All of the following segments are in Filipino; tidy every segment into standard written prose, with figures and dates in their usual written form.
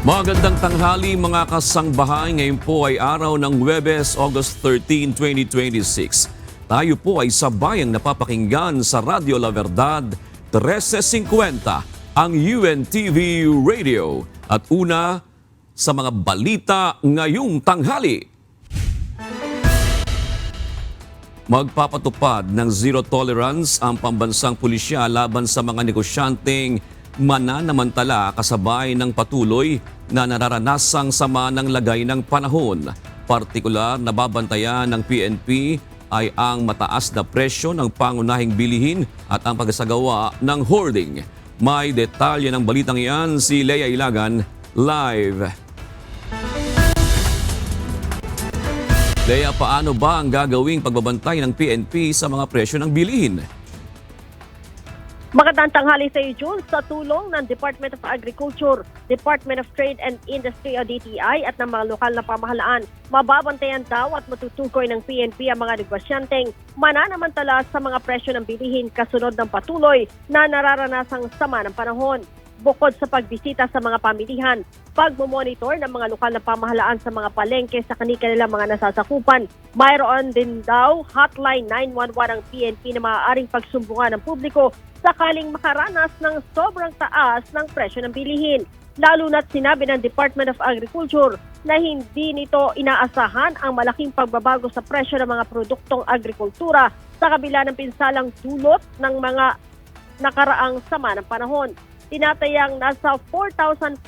Magandang tanghali mga kasangbahay. Ngayon po ay araw ng Huwebes, August 13, 2026. Tayo po ay sabayang napapakinggan sa Radio La Verdad, 1350, ang UNTV Radio. At una sa mga balita ngayong tanghali. Magpapatupad ng zero tolerance ang pambansang pulisya laban sa mga negosyanteng mananamantala kasabay ng patuloy na nararanasang sama ng lagay ng panahon. Partikular na babantayan ng PNP ay ang mataas na presyo ng pangunahing bilihin at ang pagsasagawa ng hoarding. May detalye ng balitang iyan si Lea Ilagan live. Lea, paano ba ang gagawing pagbabantay ng PNP sa mga presyo ng bilihin? Magandang tanghali sa iyo, Jules. Sa tulong ng Department of Agriculture, Department of Trade and Industry o DTI at ng mga lokal na pamahalaan, mababantayan daw at matutukoy ng PNP ang mga negosyanteng mananamantala sa mga presyo ng bilihin kasunod ng patuloy na nararanasang sama ng panahon. Bukod sa pagbisita sa mga pamilihan, pagmomonitor ng mga lokal na pamahalaan sa mga palengke sa kanilang mga nasasakupan, mayroon din daw hotline 911 ang PNP na maaaring pagsumbungan ng publiko sakaling makaranas ng sobrang taas ng presyo ng bilihin. Lalo na't sinabi ng Department of Agriculture na hindi nito inaasahan ang malaking pagbabago sa presyo ng mga produktong agrikultura sa kabila ng pinsalang dulot ng mga nakaraang sama ng panahon. Tinatayang nasa 4,500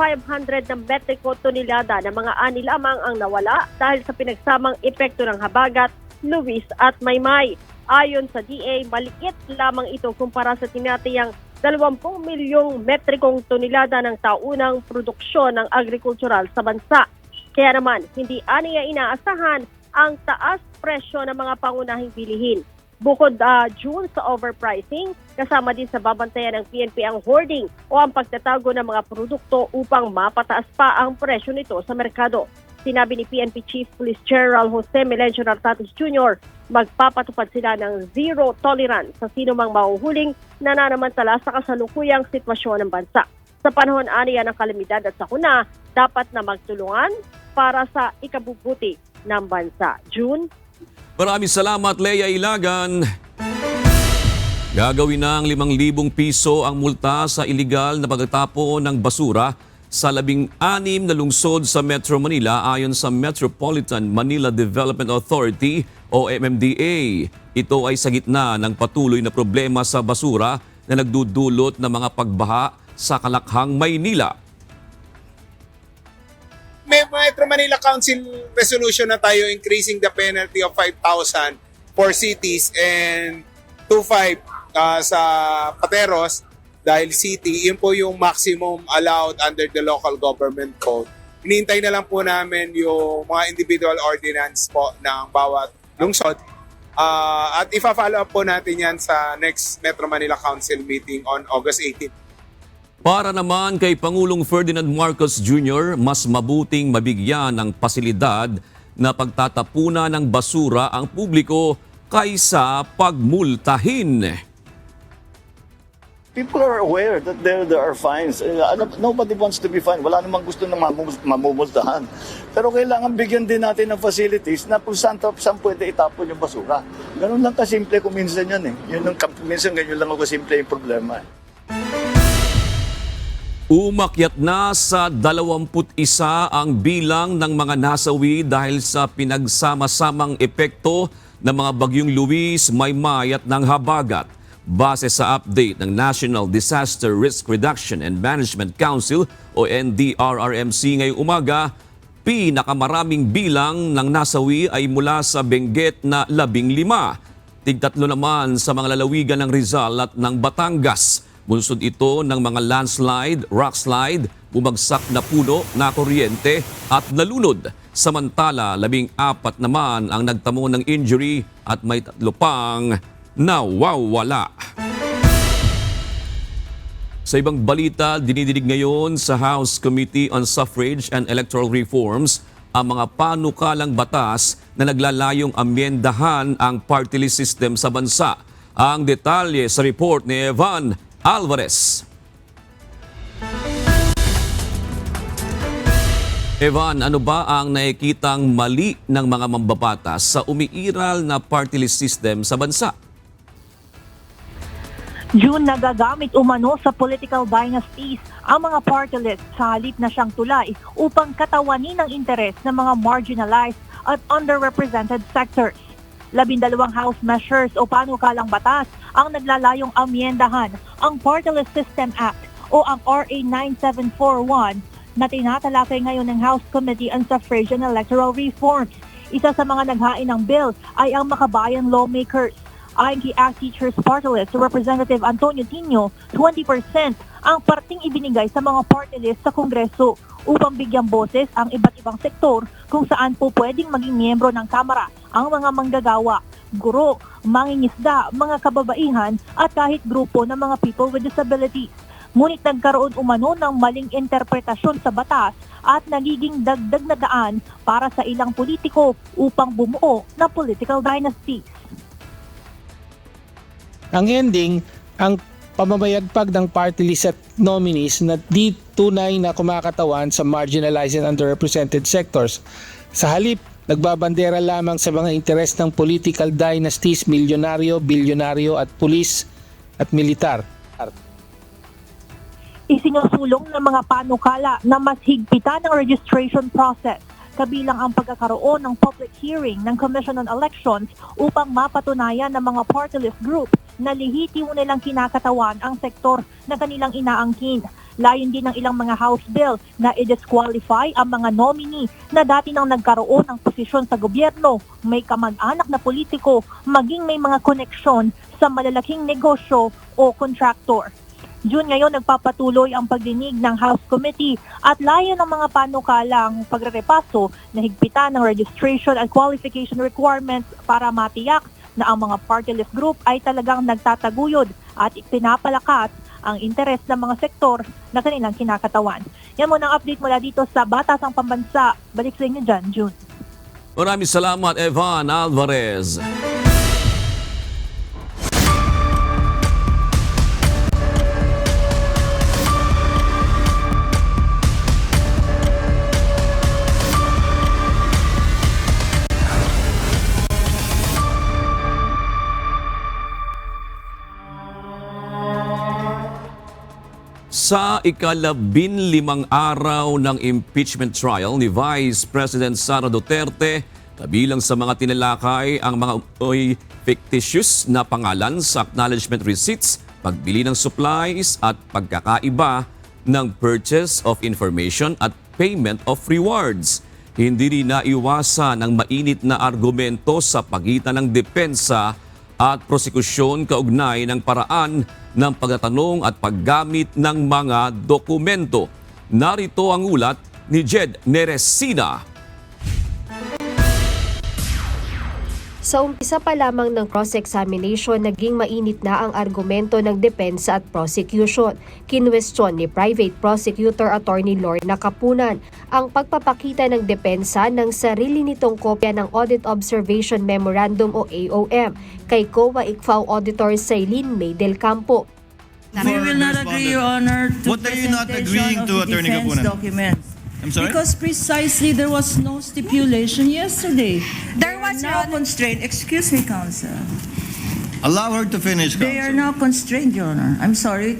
na metriko tonelada ng mga ani lamang ang nawala dahil sa pinagsamang epekto ng habagat, Luis at Maymay. Ayon sa DA, maliit lamang ito kumpara sa tinatayang 20 milyong metrikong tonelada ng taunang produksyon ng agrikultural sa bansa. Kaya naman, hindi aniya inaasahan ang taas presyo ng mga pangunahing bilihin. Bukod June sa overpricing, kasama din sa babantayan ng PNP ang hoarding o ang pagtatago ng mga produkto upang mapataas pa ang presyo nito sa merkado. Sinabi ni PNP Chief Police General Jose Melencio Nartates Jr., magpapatupad sila ng zero tolerance sa sino mang mahuhuling nananamantala sa kasalukuyang sitwasyon ng bansa. Sa panahon aniya ng kalamidad at sakuna, dapat na magtulungan para sa ikabubuti ng bansa. June? Maraming salamat, Lea Ilagan. Gagawin ng 5,000 piso ang multa sa iligal na pagtatapon ng basura sa 16 na lungsod sa Metro Manila ayon sa Metropolitan Manila Development Authority o MMDA. Ito ay sa gitna ng patuloy na problema sa basura na nagdudulot ng mga pagbaha sa Kalakhang, Maynila. May Metro Manila Council resolution na tayo increasing the penalty of 5,000 for cities and 2,500 sa Pateros dahil city. Yun po yung maximum allowed under the local government code. Hinihintay na lang po namin yung mga individual ordinance po ng bawat lungsod. At ifa-follow up po natin yan sa next Metro Manila Council meeting on August 18. Para naman kay Pangulong Ferdinand Marcos Jr., mas mabuting mabigyan ng pasilidad na pagtatapunan ng basura ang publiko kaysa pagmultahin. People are aware that there are fines. Nobody wants to be fined. Wala namang gusto na mamumultahan. Pero kailangan bigyan din natin ng facilities na kung saan pwede itapon yung basura. Ganun lang kasimple kung minsan yan eh. Minsan ganyan lang ako kasimple yung problema eh. Umakyat na sa 21 ang bilang ng mga nasawi dahil sa pinagsama-samang epekto ng mga bagyong Luis, Maymay at ng habagat. Base sa update ng National Disaster Risk Reduction and Management Council o NDRRMC ngayong umaga, pinakamaraming bilang ng nasawi ay mula sa Benguet na 15. Tig-3 naman sa mga lalawigan ng Rizal at ng Batangas. Bunsod ito ng mga landslide, rockslide, bumagsak na puno na kuryente at nalunod. Samantala, 14 naman ang nagtamo ng injury at may 3 pang nawawala. Sa ibang balita, dinidinig ngayon sa House Committee on Suffrage and Electoral Reforms ang mga panukalang batas na naglalayong amyendahan ang party list system sa bansa. Ang detalye sa report ni Evan Alvarez. Evan, ano ba ang nakikitang mali ng mga mambabatas sa umiiral na party list system sa bansa? June, nagagamit umano sa political dynasties ang mga party list sa halip na siyang tulay upang katawanin ang interes ng mga marginalized at underrepresented sectors. 12 House measures o panukalang batas ang naglalayong amyendahan ang Party List System Act o ang RA 9741 na tinatalakay ngayon ng House Committee on Suffrage and Electoral Reforms. Isa sa mga naghain ng bill ay ang makabayan lawmakers. Ayon kay ACT Teachers Party List, Representative Antonio Tino, 20% ang parting ibinigay sa mga party list sa Kongreso upang bigyang boses ang iba't ibang sektor kung saan po pwedeng maging miyembro ng Kamara ang mga manggagawa, guro, mangingisda, mga kababaihan at kahit grupo ng mga people with disabilities. Ngunit nagkaroon umano ng maling interpretasyon sa batas at nagiging dagdag na daan para sa ilang politiko upang bumuo na political dynasties. Ang ending, ang pamamayagpag ng party list at nominees na di tunay na kumakatawan sa marginalized and underrepresented sectors. Sa halip, nagbabandera lamang sa mga interes ng political dynasties, milyonaryo, bilyonaryo at pulis at militar. Isinusulong ng mga panukala na mas higpitan ang registration process, kabilang ang pagkakaroon ng public hearing ng Commission on Elections upang mapatunayan ng mga party list group na lehitimo nilang kinakatawan ang sektor na kanilang inaangkin. Layon din ng ilang mga House bill na i-disqualify ang mga nominee na dati nang nagkaroon ng posisyon sa gobyerno, may kamag-anak na politiko, maging may mga koneksyon sa malalaking negosyo o kontraktor. June ngayon nagpapatuloy ang pagdinig ng House Committee at layo ng mga panukalang pagrerepaso na higpitan ng registration at qualification requirements para matiyak na ang mga party list group ay talagang nagtataguyod at pinapalakas ang interes ng mga sektor na kanilang kinakatawan. Yan muna ang update mula dito sa Batasang Pambansa. Balik sa inyo dyan, June. Maraming salamat, Evan Alvarez. Sa ika-15 araw ng impeachment trial ni Vice President Sara Duterte, kabilang sa mga tinalakay ang mga fictitious na pangalan sa acknowledgement receipts, pagbili ng supplies at pagkakaiba ng purchase of information at payment of rewards. Hindi rin naiwasan ang mainit na argumento sa pagitan ng depensa at prosekusyon kaugnay ng paraan ng pagtatanong at paggamit ng mga dokumento. Narito ang ulat ni Jed Neresina. Sa umpisa pa lamang ng cross-examination, naging mainit na ang argumento ng depensa at prosecution. Kinwestiyon ni Private Prosecutor Attorney Lorna Kapunan ang pagpapakita ng depensa ng sarili nitong kopya ng Audit Observation Memorandum o AOM kay COA ICFAO Auditor Sailin May del Campo. We will not agree, Your Honor, to What are you not agreeing to, presentation of the Attorney defense Kapunan? documents. I'm sorry? Because precisely there was no stipulation yesterday. There was, now Your Honor. constrained. Excuse me, counsel. Allow her to finish, They are counsel. now constrained, Your Honor. I'm sorry.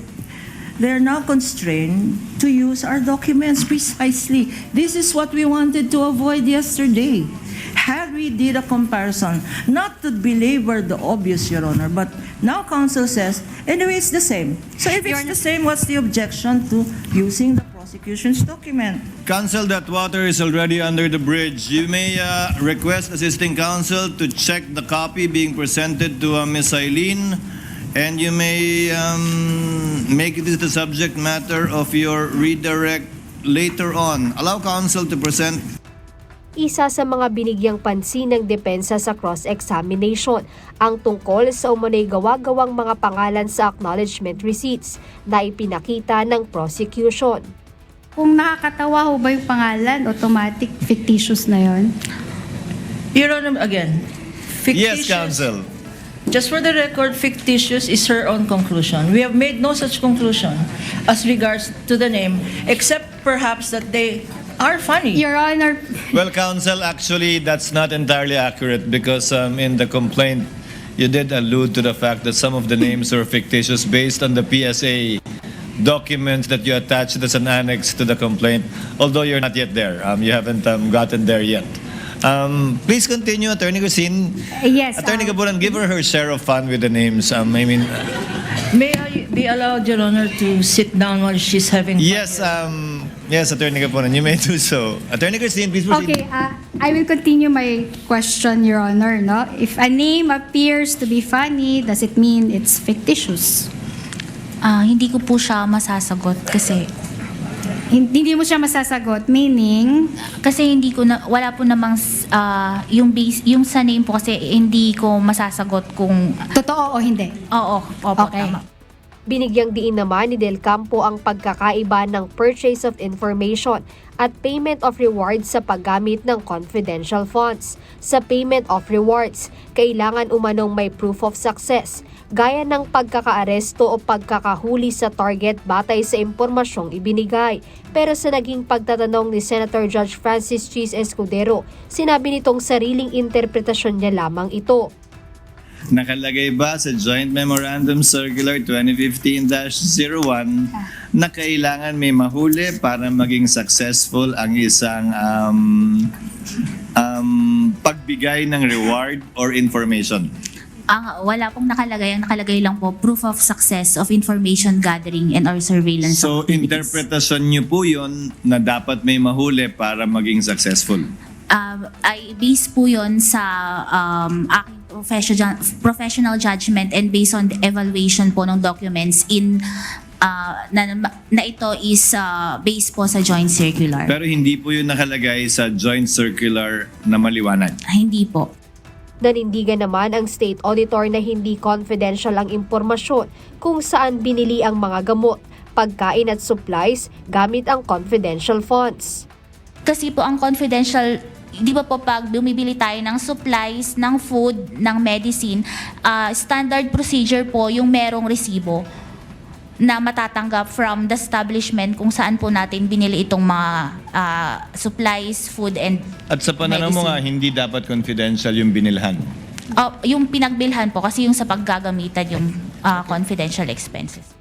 They are now constrained to use our documents precisely. This is what we wanted to avoid yesterday. Had we did a comparison, not to belabor the obvious, Your Honor, but now counsel says, anyway, it's the same. So if it's the same, what's the objection to using the prosecution's document? Counsel, that water is already under the bridge. You may request assisting counsel to check the copy being presented to Ms. Eileen, and you may make it the subject matter of your redirect later on. Allow counsel to present. Isa sa mga binigyang pansin ng depensa sa cross-examination ang tungkol sa umano'y gawa-gawang mga pangalan sa acknowledgement receipts na ipinakita ng prosecution. Kung nakakatawa ho ba yung pangalan, automatic fictitious na yon? Your Honor, again, Yes, fictitious. counsel. Just for the record, fictitious is her own conclusion. We have made no such conclusion as regards to the name, except perhaps that they are funny. Your Honor, Well, counsel, actually, that's not entirely accurate because in the complaint, you did allude to the fact that some of the names are fictitious based on the PSA documents that you attached as an annex to the complaint, although you're not yet there. You haven't gotten there yet. Please continue, Attorney Christine. yes. Attorney Gaburan, give her share of fun with the names. I mean, May I be allowed, Your Honor, to sit down while she's having fun? yes, yes, Attorney Gaburan, you may do so. Attorney Christine, please proceed. Okay, I will continue my question, Your Honor. No? If a name appears to be funny, does it mean it's fictitious? Hindi ko po siya masasagot kasi Hindi mo siya masasagot, meaning, hindi ko na wala po namang yung sa name po kasi hindi ko masasagot kung totoo o hindi? opo Okay. tama. Binigyang diin naman ni Del Campo ang pagkakaiba ng purchase of information at payment of rewards sa paggamit ng confidential funds. Sa payment of rewards, kailangan umanong may proof of success, gaya ng pagkakaaresto o pagkakahuli sa target batay sa impormasyong ibinigay. Pero sa naging pagtatanong ni Senator Judge Francis Cheese Escudero, sinabi nitong sariling interpretasyon niya lamang ito. Nakalagay ba sa Joint Memorandum Circular 2015-01 na kailangan may mahuli para maging successful ang isang pagbigay ng reward or information? Wala pong nakalagay. Ang nakalagay lang po, proof of success of information gathering and or surveillance So, activities. interpretasyon niyo po yun na dapat may mahuli para maging successful? Ay base po yun sa aking professional judgment and based on the evaluation po ng documents na ito is based po sa joint circular. Pero hindi po yun nakalagay sa Joint Circular na maliwanag. Hindi po. Nanindigan naman ang state auditor na hindi confidential ang impormasyon kung saan binili ang mga gamot, pagkain at supplies gamit ang confidential funds. Kasi po ang confidential, di ba po pag bumibili tayo ng supplies, ng food, ng medicine, standard procedure po yung merong resibo na matatanggap from the establishment kung saan po natin binili itong mga supplies, food, and At sa pananaw mo nga, hindi dapat confidential yung binilhan. yung pinagbilhan po kasi yung sa paggagamitan yung confidential expenses.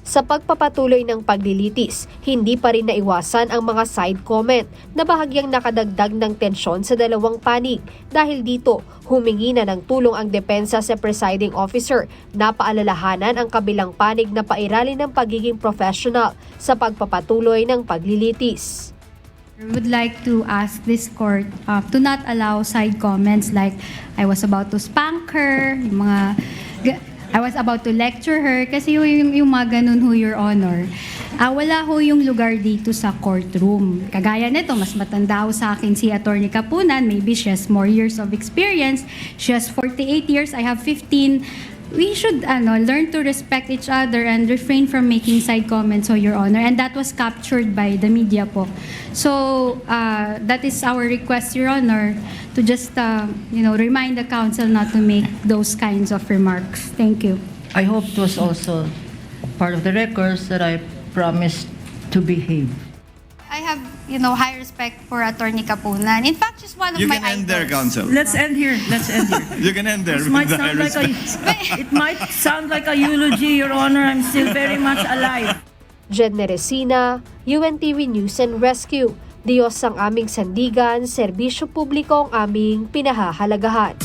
Sa pagpapatuloy ng paglilitis, hindi pa rin naiwasan ang mga side comment na bahagyang nakadagdag ng tensyon sa dalawang panig. Dahil dito, humingi na ng tulong ang depensa sa presiding officer na paalalahanan ang kabilang panig na pairalin ng pagiging professional sa pagpapatuloy ng paglilitis. I would like to ask this court to not allow side comments like, I was about to spank her, yung mga... I was about to lecture her kasi yung mga ganun ho, Your Honor. Wala ho yung lugar dito sa courtroom. Kagaya nito, mas matanda ho sa akin si Attorney Kapunan. Maybe she has more years of experience. She has 48 years, I have 15. We should learn to respect each other and refrain from making side comments, Your Honor. And that was captured by the media po. So, that is our request, Your Honor, to just, remind the council not to make those kinds of remarks. Thank you. I hope it was also part of the records that I promised to behave. I have, high respect for Attorney Kapunan. In fact, she's one of You my can end there, idols. counsel. Let's end here. You can end there. This with might the sound like respect. it might sound like a eulogy, Your Honor. I'm still very much alive. Jen Neresina, UNTV News and Rescue. Diyos ang aming sandigan, serbisyo publiko ang aming pinahahalagahan.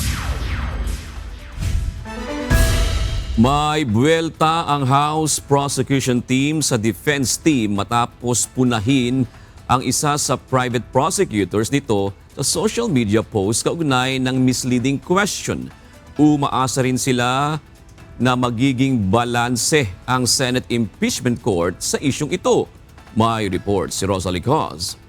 May buwelta ang House Prosecution Team sa Defense Team matapos punahin ang isa sa private prosecutors nito sa social media post kaugnay ng misleading question. Umaasa rin sila na magiging balanse ang Senate Impeachment Court sa isyung ito. May report si Rosalie Cos.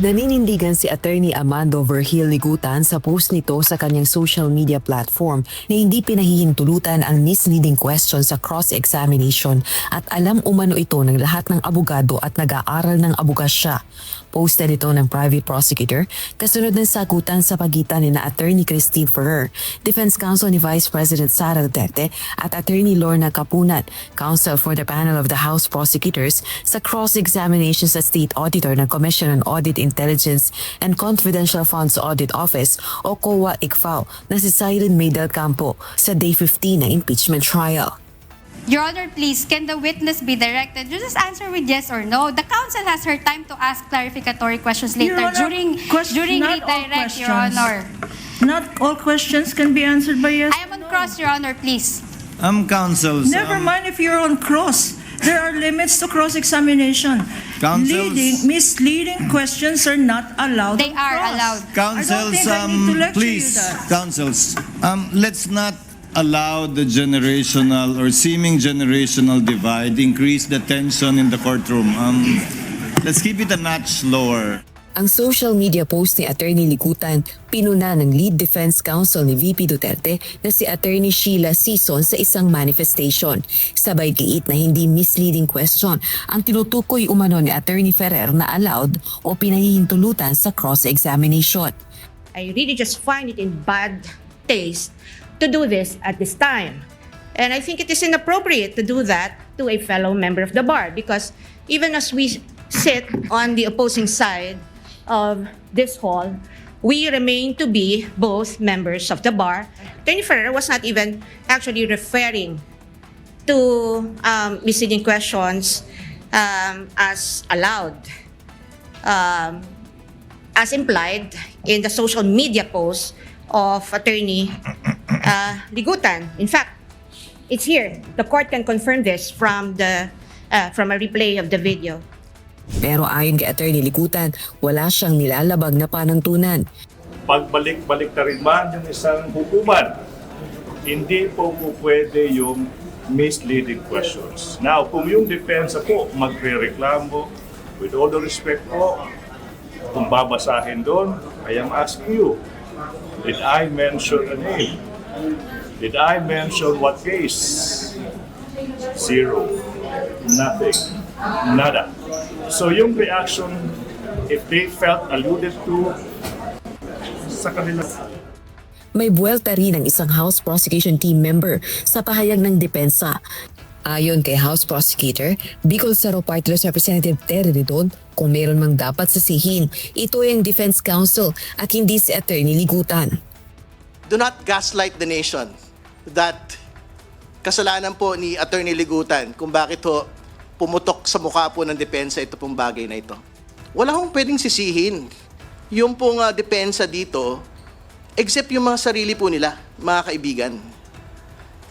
Naninindigan si Attorney Amando Vergil Ligutan sa post nito sa kanyang social media platform na hindi pinahihintulutan ang misleading question sa cross-examination at alam umano ito ng lahat ng abogado at nag-aaral ng abogasya. Posted ito ng private prosecutor kasunod ng sagutan sa pagitan ni na Attorney Christine Ferrer, Defense Counsel ni Vice President Sara Duterte at Attorney Lorna Capunat, Counsel for the Panel of the House Prosecutors sa cross-examination sa State Auditor ng Commission on Audit Intelligence and Confidential Funds Audit Office o COA-ICFAO na si Siren May del Campo sa Day 15 ng impeachment trial. Your Honor, please, can the witness be directed? You just answer with yes or no. The counsel has her time to ask clarificatory questions later Your Honor, during not all redirect, Your questions. Honor. Not all questions can be answered by yes. I am on cross, Your Honor, please. Counsels. Never mind if you're on cross. There are limits to cross-examination. Counsels. Misleading questions are not allowed. They on are cross. allowed. Counsels, I don't think I need to lecture please, you that. counsels, let's not allow the generational or seeming generational divide increase the tension in the courtroom. Let's keep it a notch lower. Ang social media post ni Attorney Ligutan pinuna ng lead defense counsel ni VP Duterte na si Attorney Sheila Sison sa isang manifestation. Sabay giit na hindi misleading question ang tinutukoy umano ni Attorney Ferrer na allowed o pinahihintulutan sa cross-examination. I really just find it in bad taste to do this at this time. And I think it is inappropriate to do that to a fellow member of the bar because even as we sit on the opposing side of this hall, we remain to be both members of the bar. Attorney Ferrer was not even actually referring to misleading questions as allowed, as implied in the social media post of Attorney Ligutan. In fact, it's here. The court can confirm this from a replay of the video. Pero ayon kay Attorney Ligutan, wala siyang nilalabag na panuntunan. Pagbalik-balik na rin man yung isang hukuman, hindi po pwede yung misleading questions. Now, kung yung depensa po magre-reklamo, with all the respect po, kung babasahin doon, I am asking you, did I mention a name? Did I mention what case? Zero. Nothing. Nada. So yung reaction, if they felt alluded to sa kanila. May buwelta rin ang isang House Prosecution Team member sa pahayag ng depensa. Ayon kay House Prosecutor, Bicol Saro Party List Representative Terry Redon, kung meron mang dapat sasihin, ito ay ang Defense Counsel at hindi si Attorney Ligutan. Do not gaslight the nation that kasalanan po ni Attorney Ligutan kung bakit ho pumutok sa mukha po ng depensa ito pong bagay na ito. Wala hong pwedeng sisihin yung pong depensa dito except yung mga sarili po nila, mga kaibigan.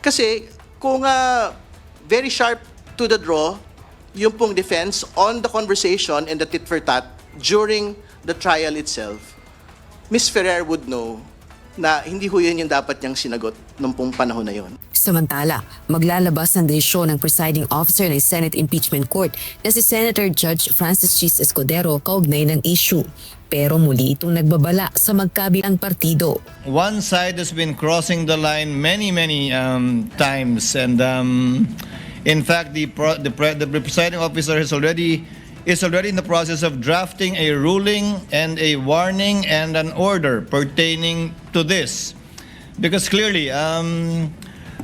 Kasi kung very sharp to the draw, yung pong defense on the conversation and the tit for tat during the trial itself, Ms. Ferrer would know na hindi ho yun yung dapat niyang sinagot nung pong panahon na yon. Samantala, maglalabas ng desisyon ng presiding officer ng Senate Impeachment Court na si Senator Judge Francis Chis Escudero kaugnay ng issue. Pero muli itong nagbabala sa magkabilang partido. One side has been crossing the line many times, and in fact, the presiding officer is already in the process of drafting a ruling and a warning and an order pertaining to this, because clearly,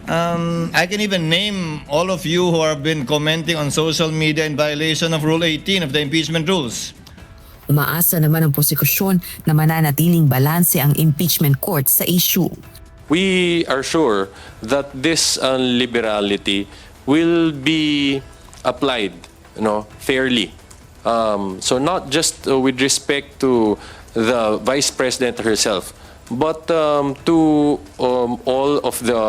I can even name all of you who have been commenting on social media in violation of Rule 18 of the impeachment rules. Umaasa naman ang prosekusyon na mananatiling balanse ang impeachment court sa issue. We are sure that this liberality will be applied, fairly. So not just with respect to the Vice President herself, but to all of the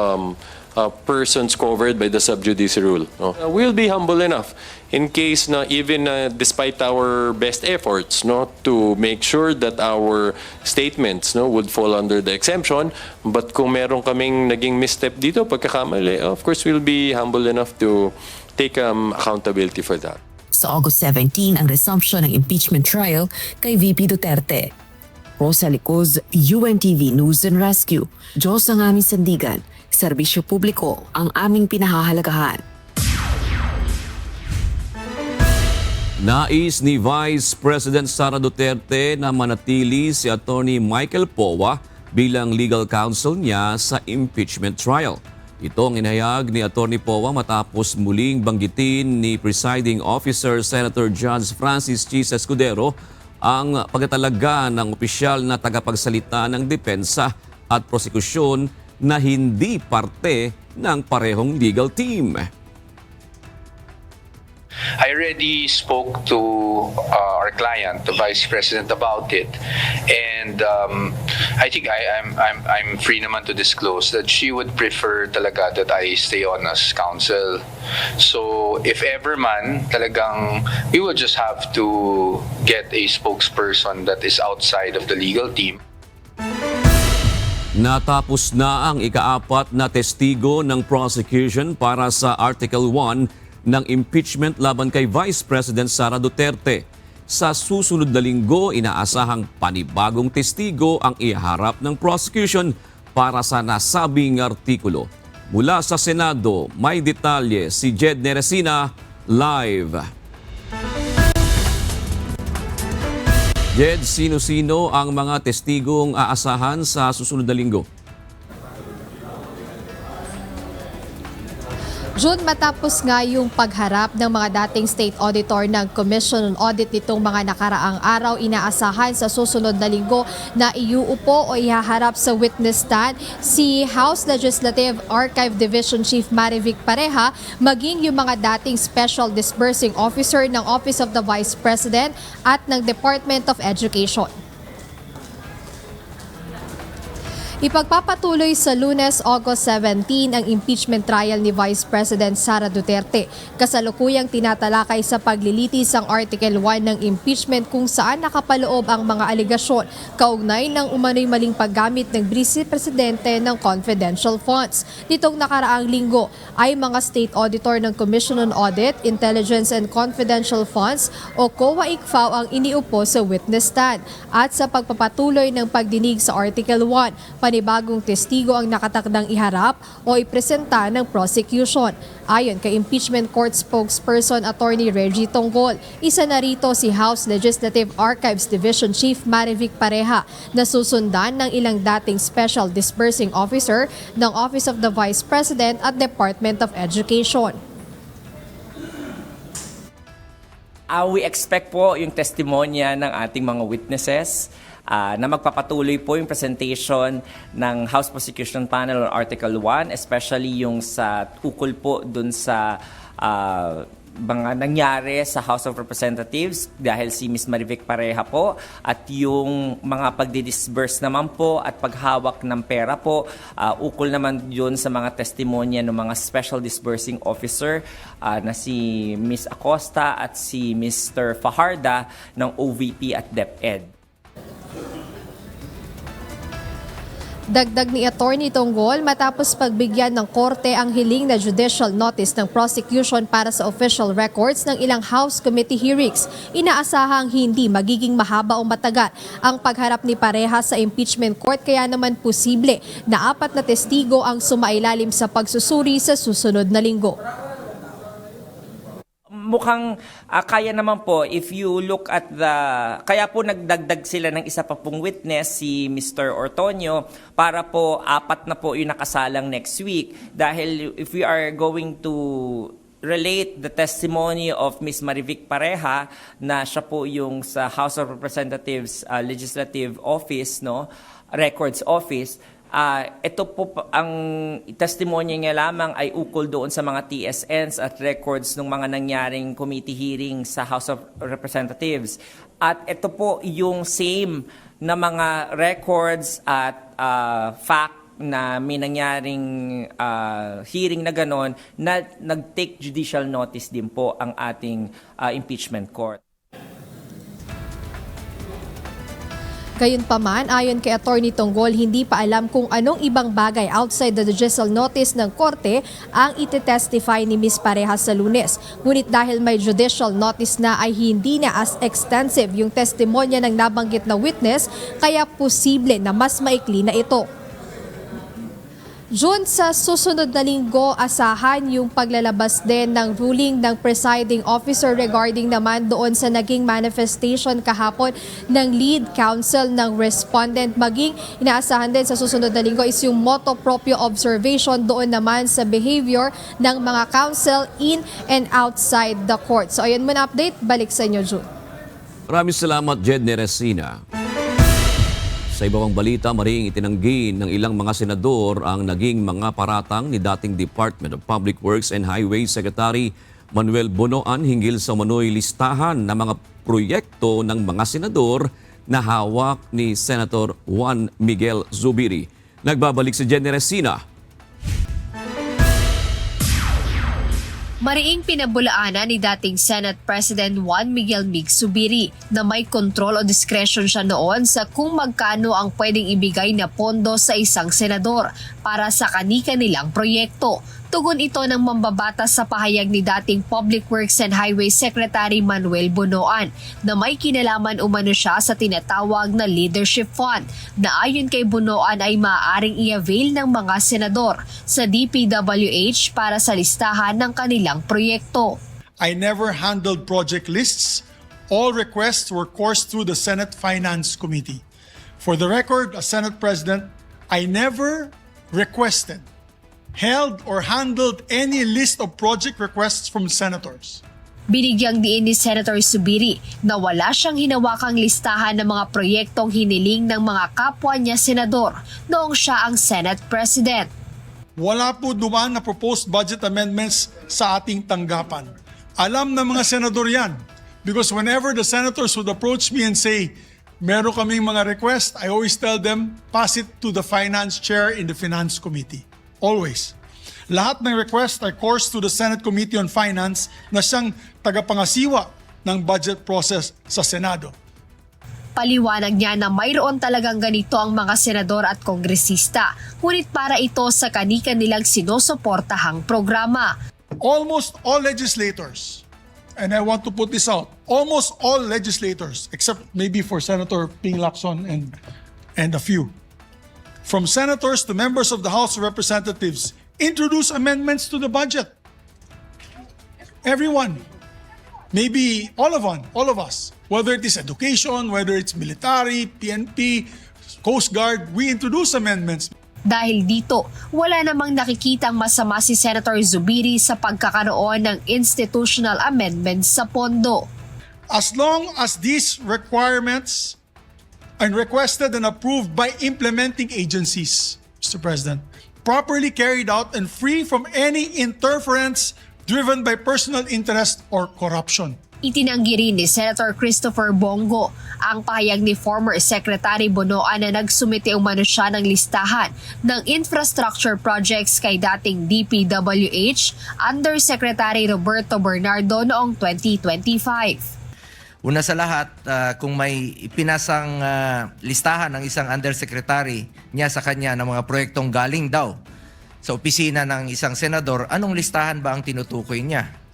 persons covered by the sub judice rule. We'll be humble enough in case na even despite our best efforts to make sure that our statements would fall under the exemption, but kung meron kaming naging misstep dito, pagkakamali, of course we'll be humble enough to take accountability for that. Sa August 17 ang resumption ng impeachment trial kay VP Duterte. Rosa Licoz, UNTV News and Rescue. Diyos ang aming sandigan, serbisyo publiko ang aming pinahahalagahan. Nais ni Vice President Sara Duterte na manatili si Attorney Michael Powa bilang legal counsel niya sa impeachment trial. Ito ang inahayag ni Attorney Powa matapos muling banggitin ni Presiding Officer Senator Judge Francis Chis Escudero ang pagtatalaga ng opisyal na tagapagsalita ng depensa at prosekusyon na hindi parte ng parehong legal team. I already spoke to our client, the Vice President, about it, and I think I'm free naman to disclose that she would prefer talaga that I stay on as counsel. So if ever man talagang we will just have to get a spokesperson that is outside of the legal team. Natapos na ang ika-4 na testigo ng prosecution para sa Article 1 ng impeachment laban kay Vice President Sara Duterte. Sa susunod na linggo, inaasahang panibagong testigo ang iharap ng prosecution para sa nasabing artikulo. Mula sa Senado, may detalye si Jed Neresina live. Jed, sino-sino ang mga testigong aasahan sa susunod na linggo? June, matapos nga yung pagharap ng mga dating state auditor ng Commission on Audit nitong mga nakaraang araw, inaasahan sa susunod na linggo na iuupo o ihaharap sa witness stand si House Legislative Archive Division Chief Marivic Pareha, maging yung mga dating Special Disbursing Officer ng Office of the Vice President at ng Department of Education. Ipagpapatuloy sa Lunes, August 17 ang impeachment trial ni Vice President Sara Duterte. Kasalukuyang tinatalakay sa paglilitis ang Article 1 ng impeachment kung saan nakapaloob ang mga aligasyon kaugnay ng umano'y maling paggamit ng Vice Presidente ng confidential funds. Nitong nakaraang linggo ay mga state auditor ng Commission on Audit, Intelligence and Confidential Funds o COA-ICFAO ang iniupo sa witness stand. At sa pagpapatuloy ng pagdinig sa Article 1, panibagong testigo ang nakatakdang iharap o ipresenta ng prosecution. Ayon kay Impeachment Court spokesperson Attorney Reggie Tonggol, isa na rito si House Legislative Archives Division Chief Marivic Pareha na susundan ng ilang dating Special Disbursing Officer ng Office of the Vice President at Department of Education. We expect po yung testimonya ng ating mga witnesses na magpapatuloy po yung presentation ng House Prosecution Panel on Article 1, especially yung sa ukol po dun sa mga nangyari sa House of Representatives dahil si Ms. Marivic Pareha po at yung mga pagdidisburse naman po at paghawak ng pera po, ukol naman yun sa mga testimonya ng mga Special Disbursing Officer na si Ms. Acosta at si Mr. Fajarda ng OVP at DepEd. Dagdag ni Attorney Tonggol, matapos pagbigyan ng korte ang hiling na judicial notice ng prosecution para sa official records ng ilang House Committee hearings, inaasahang hindi magiging mahaba o matagal ang pagharap ni Pareha sa impeachment court, kaya naman posible na 4 na testigo ang sumailalim sa pagsusuri sa susunod na linggo. Mukhang kaya naman po if you look at kaya po nagdagdag sila ng isa pa pong witness, si Mr. Ortonio, para po 4 na po yung nakasalang next week. Dahil if we are going to relate the testimony of Ms. Marivic Pareha na siya po yung sa House of Representatives Legislative Office, Records Office, ito po ang testimonya niya lamang ay ukol doon sa mga TSNs at records ng mga nangyaring committee hearing sa House of Representatives. At ito po yung same na mga records at fact na may nangyaring hearing na ganon na nag-take judicial notice din po ang ating impeachment court. Gayunpaman, ayon kay Attorney Tonggol, hindi pa alam kung anong ibang bagay outside the judicial notice ng korte ang itetestify ni Ms. Parehas sa Lunes. Ngunit dahil may judicial notice na ay hindi na as extensive yung testimonya ng nabanggit na witness, kaya posible na mas maikli na ito. June, sa susunod na linggo, asahan yung paglalabas din ng ruling ng presiding officer regarding naman doon sa naging manifestation kahapon ng lead counsel ng respondent. Maging inaasahan din sa susunod na linggo is yung motu proprio observation doon naman sa behavior ng mga counsel in and outside the court. So ayan muna update, balik sa inyo June. Maraming salamat, Jed Neresina. Sa iba pang balita, maring itinanggi ng ilang mga senador ang naging mga paratang ni dating Department of Public Works and Highways Secretary Manuel Bonoan hinggil sa umano'y listahan ng mga proyekto ng mga senador na hawak ni Senator Juan Miguel Zubiri. Nagbabalik si Jen Neresina. Mariing pinabulaanan ni dating Senate President Juan Miguel Mig Zubiri na may kontrol o discretion siya noon sa kung magkano ang pwedeng ibigay na pondo sa isang senador para sa kani-kanilang proyekto. Tugon ito ng mambabatas sa pahayag ni dating Public Works and Highway Secretary Manuel Bonoan na may kinalaman umano siya sa tinatawag na Leadership Fund na ayon kay Bonoan ay maaaring i-avail ng mga senador sa DPWH para sa listahan ng kanilang proyekto. I never handled project lists. All requests were coursed through the Senate Finance Committee. For the record, as Senate President, I never requested, held, or handled any list of project requests from senators. Binigyang diin ni Senator Zubiri na wala siyang hinawakang listahan ng mga proyektong hiniling ng mga kapwa niya senador noong siya ang Senate President. Wala po dumaan na proposed budget amendments sa ating tanggapan. Alam ng mga senador yan because whenever the senators would approach me and say, meron kaming mga request, I always tell them, pass it to the finance chair in the finance committee. Always. Lahat ng request ay coursed to the Senate Committee on Finance na siyang tagapangasiwa ng budget process sa Senado. Paliwanag niya na mayroon talagang ganito ang mga senador at kongresista, ngunit para ito sa kani-kanilang sinusuportahang programa. Almost all legislators, and I want to put this out, almost all legislators, except maybe for Senator Ping Lacson and a few, from senators to members of the House of Representatives, introduce amendments to the budget. Everyone, maybe all of us, whether it is education, whether it's military, PNP, Coast Guard, we introduce amendments. Dahil dito, wala namang nakikitang masama si Senator Zubiri sa pagkakaroon ng institutional amendments sa pondo. As long as these requirements and requested and approved by implementing agencies, Mr. President, properly carried out and free from any interference driven by personal interest or corruption. Itinanggi rin ni Senator Christopher Bongo ang pahayag ni former Secretary Bonoan na nagsumite umano siya ng listahan ng infrastructure projects kay dating DPWH Undersecretary Roberto Bernardo noong 2025. Una sa lahat, kung may ipinasang listahan ng isang undersecretary niya sa kanya ng mga proyektong galing daw sa opisina ng isang senador, anong listahan ba ang tinutukoy niya?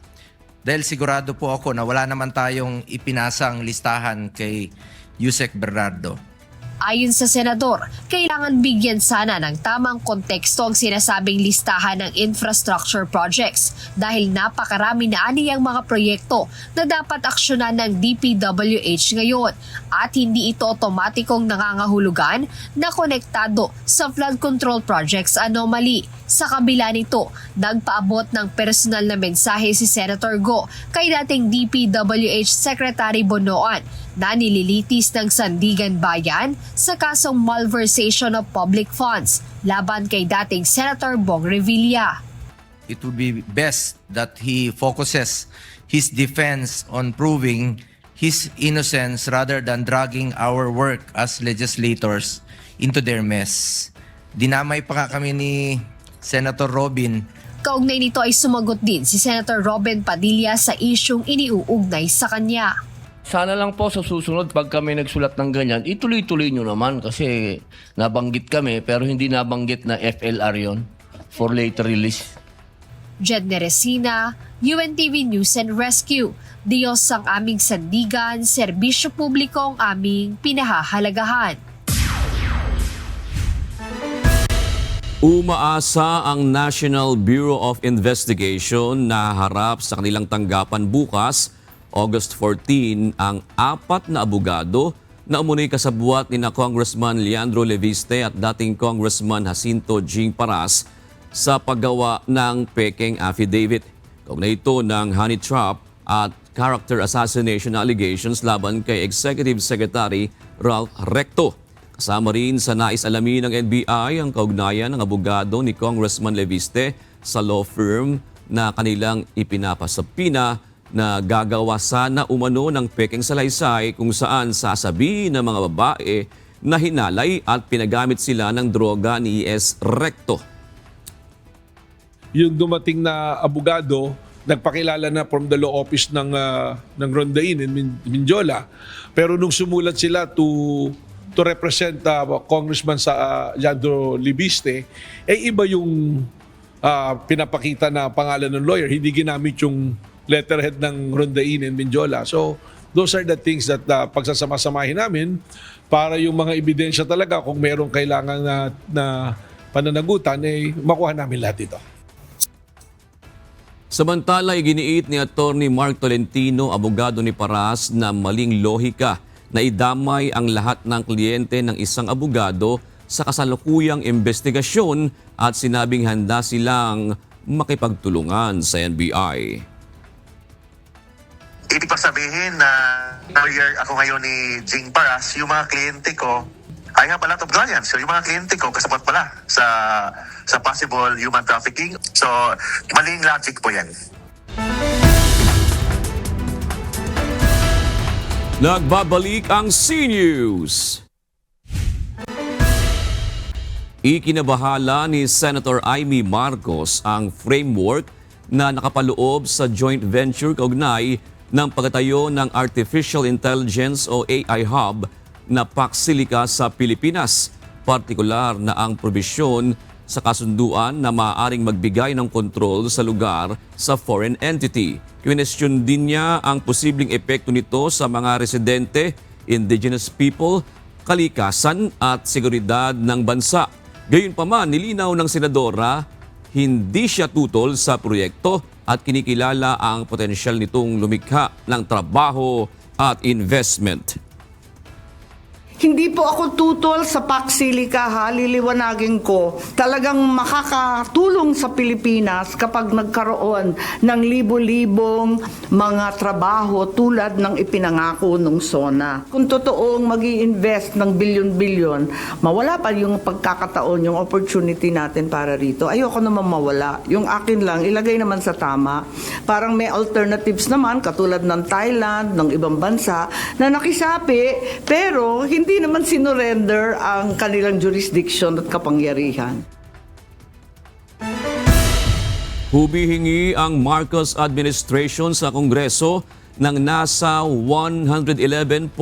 Dahil sigurado po ako na wala naman tayong ipinasang listahan kay Yusek Bernardo. Ayon sa senador, kailangan bigyan sana ng tamang konteksto ang sinasabing listahan ng infrastructure projects dahil napakarami na aniyang mga proyekto na dapat aksyonan ng DPWH ngayon at hindi ito otomatikong nangangahulugan na konektado sa flood control projects anomaly. Sa kabila nito, nagpaabot ng personal na mensahe si Senator Go kay dating DPWH Secretary Bonoan na nililitis ng Sandigan Bayan sa kasong malversation of public funds laban kay dating Senator Bong Revilla. It would be best that he focuses his defense on proving his innocence rather than dragging our work as legislators into their mess. Dinamay pa nga kami ni Senator Robin. Kaugnay nito ay sumagot din si Senator Robin Padilla sa isyung iniuugnay sa kanya. sana lang po sa susunod pag kami nagsulat ng ganyan, ituloy-tuloy nyo naman kasi nabanggit kami pero hindi nabanggit na FLR yon for later release. Jed Neresina, UNTV News and Rescue. Diyos ang aming sandigan, serbisyo publiko ang aming pinahahalagahan. Umaasa ang National Bureau of Investigation na harap sa kanilang tanggapan bukas, August 14, ang 4 na abogado na umunoy kasabwat ni na Congressman Leandro Leviste at dating Congressman Jacinto Jing Paras sa paggawa ng pekeng affidavit. Kaugnay ito ng honey trap at character assassination allegations laban kay Executive Secretary Ralph Recto. Kasama rin sa nais alamin ng NBI ang kaugnayan ng abogado ni Congressman Leviste sa law firm na kanilang ipinapasapina na gagawa sana umano ng pekeng salaysay kung saan sasabihin ng mga babae na hinalay at pinagamit sila ng droga ni E.S. Recto. Yung dumating na abogado, nagpakilala na from the law office ng Rondain in Mindiola. Pero nung sumulat sila to represent Congressman sa Leandro Leviste, iba yung pinapakita na pangalan ng lawyer. Hindi ginamit yung letterhead ng Rondain in Mindiola. So, those are the things that pagsasama-samahin namin para yung mga ebidensya talaga kung merong kailangan na pananagutan, makuha namin lahat ito. Samantala, iginiit ni Atty. Mark Tolentino, abogado ni Paras, na maling lohika na idamay ang lahat ng kliyente ng isang abogado sa kasalukuyang investigasyon at sinabing handa silang makipagtulungan sa NBI. Ibig pa sabihin na lawyer ako ngayon ni Jing Paras, yung mga kliyente ko, I have a lot of clients. So yung mga kliyente ko, kasabot pala sa possible human trafficking. So maling logic po yan. Nagbabalik ang C-News. Ikinabahala ni Senator Amy Marcos ang framework na nakapaloob sa joint venture kaugnay ng pagtatayo ng Artificial Intelligence o AI Hub na Paxilica sa Pilipinas, partikular na ang probisyon sa kasunduan na maaaring magbigay ng kontrol sa lugar sa foreign entity. Kinestyon din niya ang posibleng epekto nito sa mga residente, indigenous people, kalikasan at seguridad ng bansa. Gayunpaman, nilinaw ng senadora, hindi siya tutol sa proyekto at kinikilala ang potensyal nitong lumikha ng trabaho at investment. Hindi po ako tutol sa Paxilica, liliwanagin ko. Talagang makakatulong sa Pilipinas kapag nagkaroon ng libo-libong mga trabaho tulad ng ipinangako ng SONA. Kung totoong mag-i-invest ng bilyon-bilyon, mawala pa yung pagkakataon, yung opportunity natin para rito. Ayoko naman mawala. Yung akin lang, ilagay naman sa tama. Parang may alternatives naman, katulad ng Thailand, ng ibang bansa, na nakisapi, pero hindi naman sinurrender ang kanilang jurisdiction at kapangyarihan. Humihingi ang Marcos administration sa Kongreso ng nasa 111.984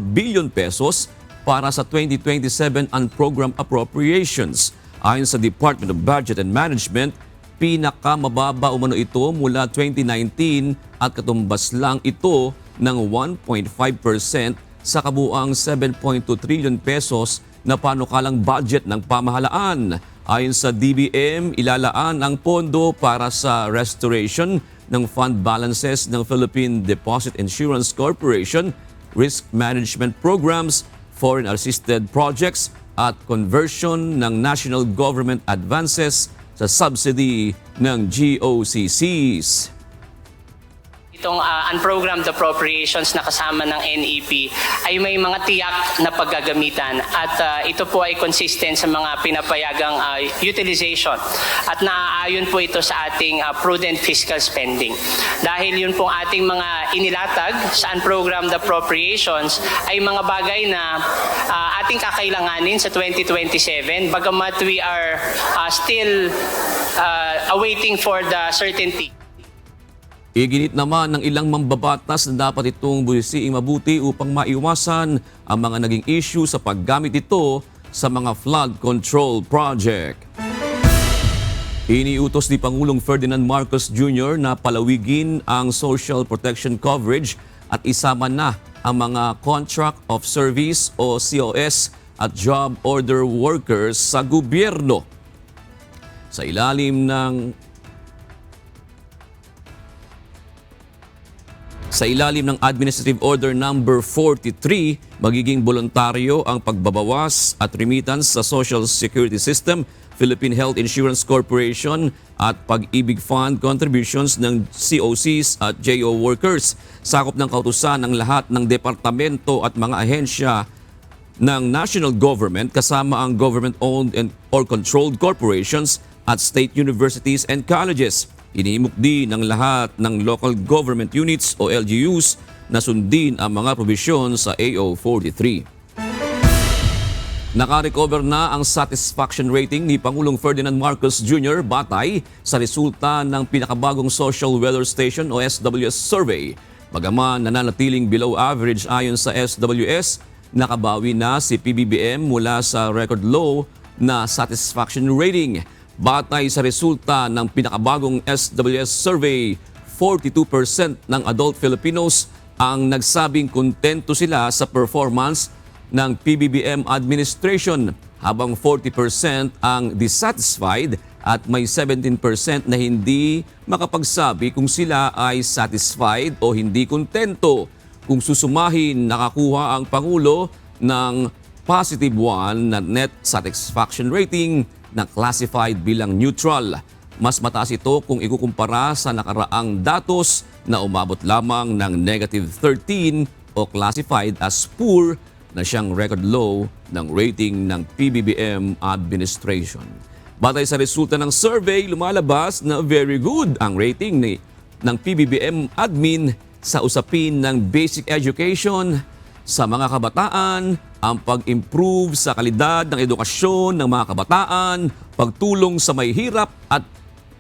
billion pesos para sa 2027 unprogrammed appropriations. Ayon sa Department of Budget and Management, pinakamababa umano ito mula 2019 at katumbas lang ito ng 1.5% sa kabuang 7.2 trillion pesos na panukalang budget ng pamahalaan. Ayon sa DBM, ilalaan ang pondo para sa restoration ng fund balances ng Philippine Deposit Insurance Corporation, risk management programs, foreign assisted projects at conversion ng national government advances sa subsidy ng GOCCs. Itong unprogrammed appropriations na kasama ng NEP ay may mga tiyak na paggagamitan at ito po ay consistent sa mga pinapayagang utilization at naaayon po ito sa ating prudent fiscal spending. Dahil yun pong ating mga inilatag sa unprogrammed appropriations ay mga bagay na ating kakailanganin sa 2027 bagamat we are still awaiting for the certainty. Iginit naman ng ilang mambabatas na dapat itong buwisiing mabuti upang maiwasan ang mga naging issue sa paggamit ito sa mga flood control project. Iniutos ni Pangulong Ferdinand Marcos Jr. na palawigin ang social protection coverage at isama na ang mga contract of service o COS at job order workers sa gobyerno. Sa ilalim ng Administrative Order Number 43, magiging voluntaryo ang pagbabawas at remittance sa Social Security System, Philippine Health Insurance Corporation at Pag-ibig Fund contributions ng COCs at JO workers. Sakop ng kautusan ng lahat ng departamento at mga ahensya ng national government kasama ang government-owned or controlled corporations at state universities and colleges. Iniimok din ng lahat ng local government units o LGUs na sundin ang mga probisyon sa AO 43. Naka-recover na ang satisfaction rating ni Pangulong Ferdinand Marcos Jr. batay sa resulta ng pinakabagong Social Weather Station o SWS survey. Bagaman nananatiling below average ayon sa SWS, nakabawi na si PBBM mula sa record low na satisfaction rating. Batay sa resulta ng pinakabagong SWS survey, 42% ng adult Filipinos ang nagsabing kontento sila sa performance ng PBBM administration, habang 40% ang dissatisfied at may 17% na hindi makapagsabi kung sila ay satisfied o hindi kontento. Kung susumahin, nakakuha ang Pangulo ng positive 1 na net satisfaction rating na classified bilang neutral. Mas mataas ito kung ikukumpara sa nakaraang datos na umabot lamang ng negative 13 o classified as poor na siyang record low ng rating ng PBBM administration. Batay sa resulta ng survey, lumalabas na very good ang rating ng PBBM admin sa usapin ng basic education sa mga kabataan, ang pag-improve sa kalidad ng edukasyon ng mga kabataan, pagtulong sa may hirap at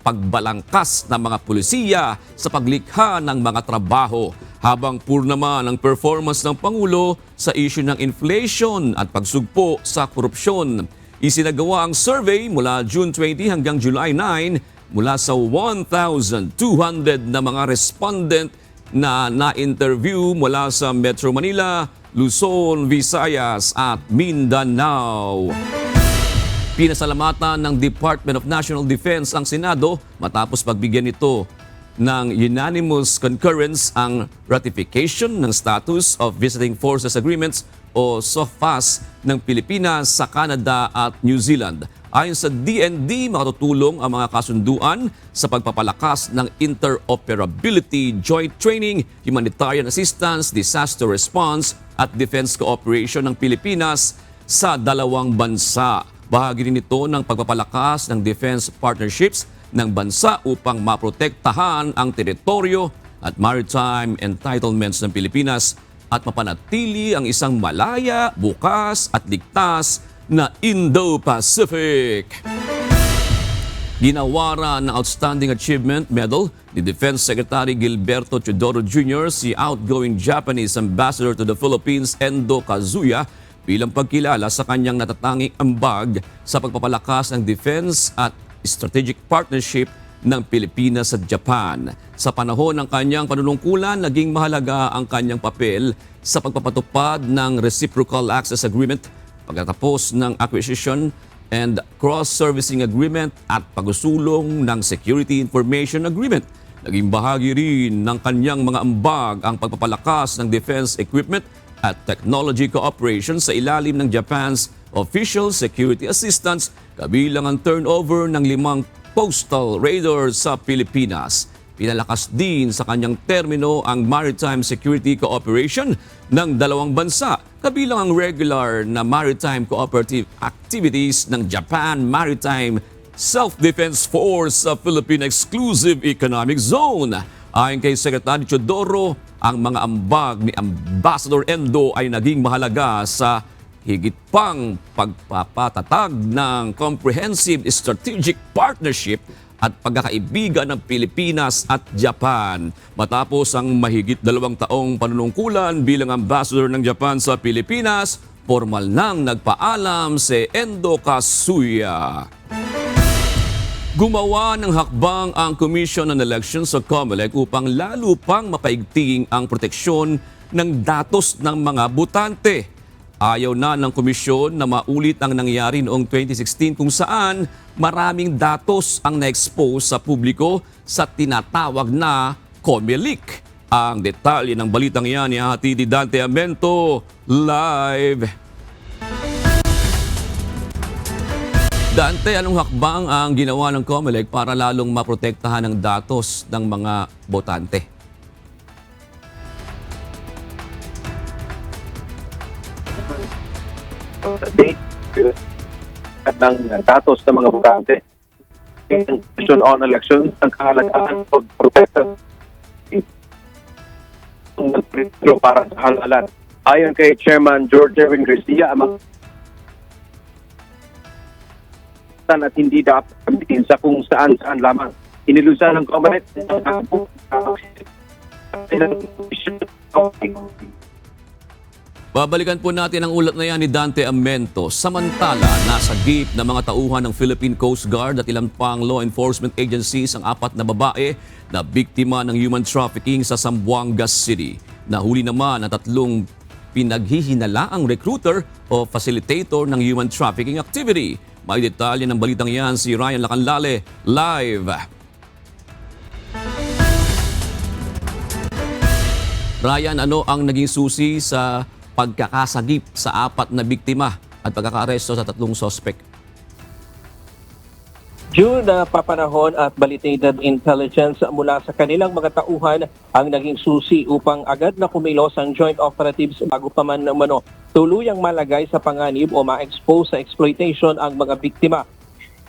pagbalangkas ng mga pulisiya sa paglikha ng mga trabaho. Habang poor naman ang performance ng Pangulo sa issue ng inflation at pagsugpo sa korupsyon. Isinagawa ang survey mula June 20 hanggang July 9 mula sa 1,200 na mga respondent na na-interview mula sa Metro Manila, Luzon, Visayas at Mindanao. Pinasalamatan ng Department of National Defense ang Senado matapos pagbigyan ito ng unanimous concurrence ang ratification ng Status of Visiting Forces Agreements o SOFAS ng Pilipinas sa Canada at New Zealand. Ayon sa DND, makatutulong ang mga kasunduan sa pagpapalakas ng interoperability, joint training, humanitarian assistance, disaster response at defense cooperation ng Pilipinas sa dalawang bansa. Bahagi rin ito ng pagpapalakas ng defense partnerships ng bansa upang maprotektahan ang teritoryo at maritime entitlements ng Pilipinas at mapanatili ang isang malaya, bukas at ligtas na Indo-Pacific. Ginawaran ng Outstanding Achievement Medal ni Defense Secretary Gilberto Teodoro Jr. si outgoing Japanese Ambassador to the Philippines Endo Kazuya bilang pagkilala sa kanyang natatanging ambag sa pagpapalakas ng defense at strategic partnership ng Pilipinas at Japan. Sa panahon ng kanyang panunungkulan, naging mahalaga ang kanyang papel sa pagpapatupad ng Reciprocal Access Agreement pagkatapos ng Acquisition and Cross-Servicing Agreement at pagsusulong ng Security Information Agreement. Naging bahagi rin ng kanyang mga ambag ang pagpapalakas ng defense equipment at technology cooperation sa ilalim ng Japan's Official Security Assistance, kabilang ang turnover ng 5 postal radars sa Pilipinas. Pinalakas din sa kanyang termino ang maritime security cooperation ng dalawang bansa, kabilang ang regular na maritime cooperative activities ng Japan Maritime Self-Defense Force sa Philippine Exclusive Economic Zone. Ayon kay Secretary Teodoro, ang mga ambag ni Ambassador Endo ay naging mahalaga sa higit pang pagpapatatag ng comprehensive strategic partnership at pagkakaibigan ng Pilipinas at Japan. Matapos ang mahigit 2 taong panunungkulan bilang ambassador ng Japan sa Pilipinas, formal nang nagpaalam si Endo Kasuya. Gumawa ng hakbang ang Commission on Elections sa COMELEC upang lalo pang mapaigting ang proteksyon ng datos ng mga botante. Ayaw na ng komisyon na maulit ang nangyari noong 2016 kung saan maraming datos ang na-expose sa publiko sa tinatawag na COMELEC. Ang detalye ng balitang yan ihahati ni Dante Amento live. Dante, anong hakbang ang ginawa ng COMELEC para lalong maprotektahan ang datos ng mga botante? At ng datos ng mga botante. Commission on Elections, ang kahalagaan of protection para sa halalan. Ayon kay Chairman George Erwin Garcia, ang at hindi dapat gamitin sa kung saan-saan lamang. Inilusan ng COMELEC Babalikan po natin ang ulat na yan ni Dante Amento. Samantala, nasa gate ng mga tauhan ng Philippine Coast Guard at ilang pang law enforcement agencies ang 4 na babae na biktima ng human trafficking sa Zamboanga City. Nahuli naman ang 3 pinaghihinalaang recruiter o facilitator ng human trafficking activity. May detalye ng balitang yan si Ryan Lacanlale live. Ryan, ano ang naging susi sa pagkakasagip sa 4 na biktima at pagkakaaresto sa 3 sospek? June na papanahon at validated intelligence mula sa kanilang mga tauhan ang naging susi upang agad na kumilos ang joint operatives bago pa man umano tuluyang malagay sa panganib o ma-expose sa exploitation ang mga biktima.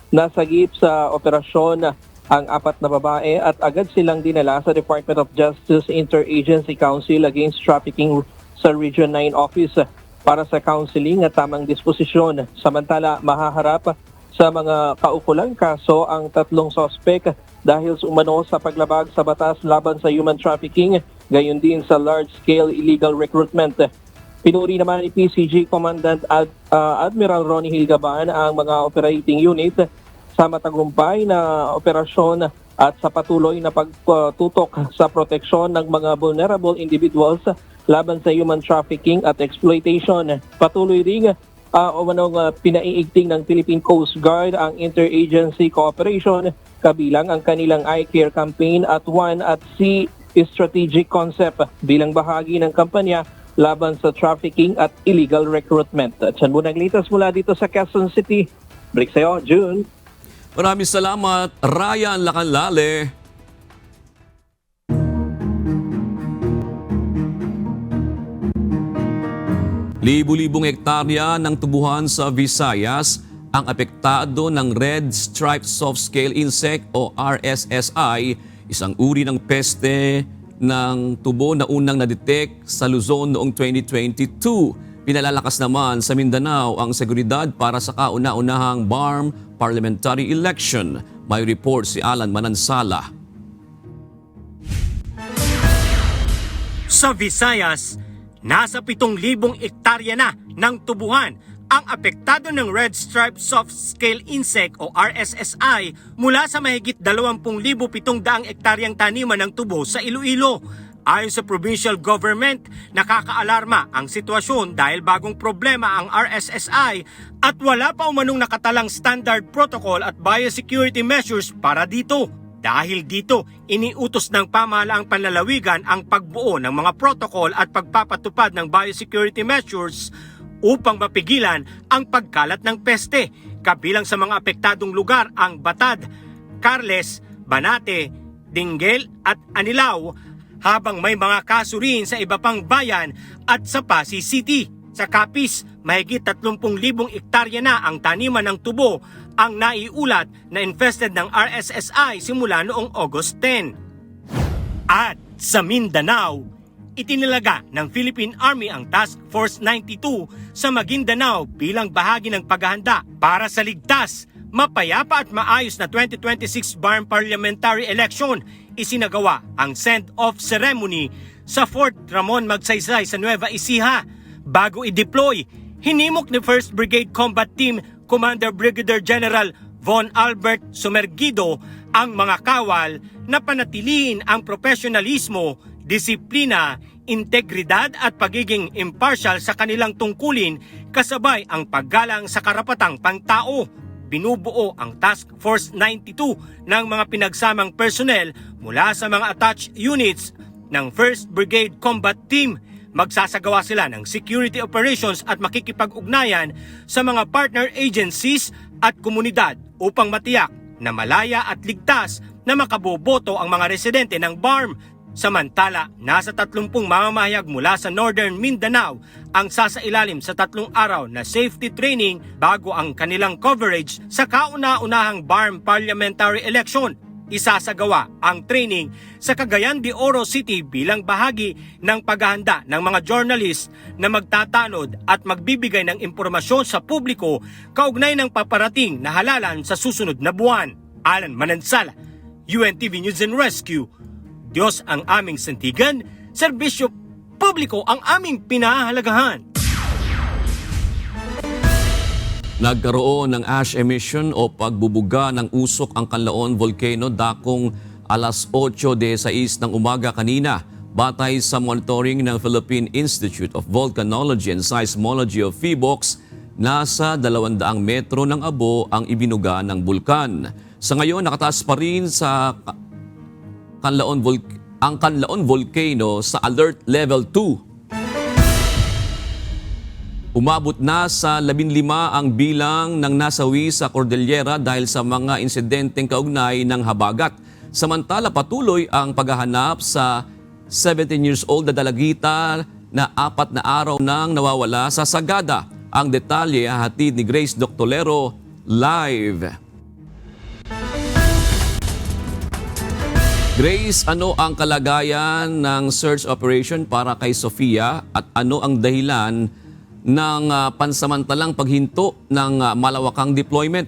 Nasagip sa operasyon ang 4 na babae at agad silang dinala sa Department of Justice Interagency Council Against Trafficking sa Region 9 Office para sa counseling at tamang disposisyon. Samantala, mahaharap sa mga kaukulang kaso ang 3 sospek dahil umano sa paglabag sa batas laban sa human trafficking, gayon din sa large-scale illegal recruitment. Pinuri naman ni PCG Commandant Admiral Ronnie Hilgaban ang mga operating unit sa matagumpay na operasyon at sa patuloy na pagtutok sa proteksyon ng mga vulnerable individuals laban sa human trafficking at exploitation. Patuloy ring pinaiigting ng Philippine Coast Guard ang interagency cooperation kabilang ang kanilang I-Care campaign at 1 at C strategic concept bilang bahagi ng kampanya laban sa trafficking at illegal recruitment. At yan muna ang litas mula dito sa Quezon City. Break sa'yo, June. Maraming salamat, Ryan Lacanlale. Libu-libong hektarya ng tubuhan sa Visayas ang apektado ng Red Striped Soft Scale Insect o RSSI, isang uri ng peste ng tubo na unang na-detect sa Luzon noong 2022. Pinalalakas naman sa Mindanao ang seguridad para sa kauna-unahang BARM parliamentary election. May report si Alan Manansala. Sa Visayas, nasa 7,000 hektarya na ng tubuhan ang apektado ng Red Striped Soft Scale Insect o RSSI mula sa mahigit 20,700 hektaryang taniman ng tubo sa Iloilo. Ayon sa provincial government, nakakaalarma ang sitwasyon dahil bagong problema ang RSSI at wala pa umanong nakatalang standard protocol at biosecurity measures para dito. Dahil dito, iniutos ng pamahalaang panlalawigan ang pagbuo ng mga protocol at pagpapatupad ng biosecurity measures upang mapigilan ang pagkalat ng peste. Kabilang sa mga apektadong lugar ang Batad, Carles, Banate, Dinggel at Anilao, habang may mga kaso rin sa iba pang bayan at sa Pasay City. Sa Capiz, mahigit 30,000 hektarya na ang taniman ng tubo ang naiulat na infested ng RSSI simula noong August 10. At sa Mindanao, itinilaga ng Philippine Army ang Task Force 92 sa Maguindanao bilang bahagi ng paghahanda para sa ligtas, mapayapa at maayos na 2026 BARM parliamentary election, isinagawa ang send-off ceremony sa Fort Ramon Magsaysay sa Nueva Ecija. Bago i-deploy, hinimok ni 1st Brigade Combat Team Commander Brigadier General Von Albert Sumergido ang mga kawal na panatilihin ang profesionalismo, disiplina, integridad at pagiging impartial sa kanilang tungkulin kasabay ang paggalang sa karapatang pangtao. Binubuo ang Task Force 92 ng mga pinagsamang personnel mula sa mga attached units ng 1st Brigade Combat Team. Magsasagawa sila ng security operations at makikipag-ugnayan sa mga partner agencies at komunidad upang matiyak na malaya at ligtas na makaboboto ang mga residente ng BARM. Samantala, nasa 30 mamamahayag mula sa Northern Mindanao ang sasailalim sa 3 araw na safety training bago ang kanilang coverage sa kauna-unahang BARM parliamentary election. Isasagawa ang training sa Cagayan de Oro City bilang bahagi ng paghahanda ng mga journalist na magtatanod at magbibigay ng impormasyon sa publiko kaugnay ng paparating na halalan sa susunod na buwan. Alan Manansala, UNTV News and Rescue. Diyos ang aming santigan, serbisyo publiko ang aming pinahahalagahan. Nagkaroon ng ash emission o pagbubuga ng usok ang Canlaon Volcano dakong alas 8:16 ng umaga kanina. Batay sa monitoring ng Philippine Institute of Volcanology and Seismology of PHIVOLCS, nasa 200 metro ng abo ang ibinuga ng bulkan. Sa ngayon, nakataas pa rin sa ang Canlaon Volcano sa Alert Level 2. Umabot na sa 15 ang bilang ng nasawi sa Cordillera dahil sa mga insidenteng kaugnay ng habagat. Samantala, patuloy ang paghahanap sa 17 years old na dalagita na 4 na araw nang nawawala sa Sagada. Ang detalye hatid ni Grace Doctolero live. Grace, ano ang kalagayan ng search operation para kay Sofia at ano ang dahilan ng pansamantalang paghinto ng malawakang deployment?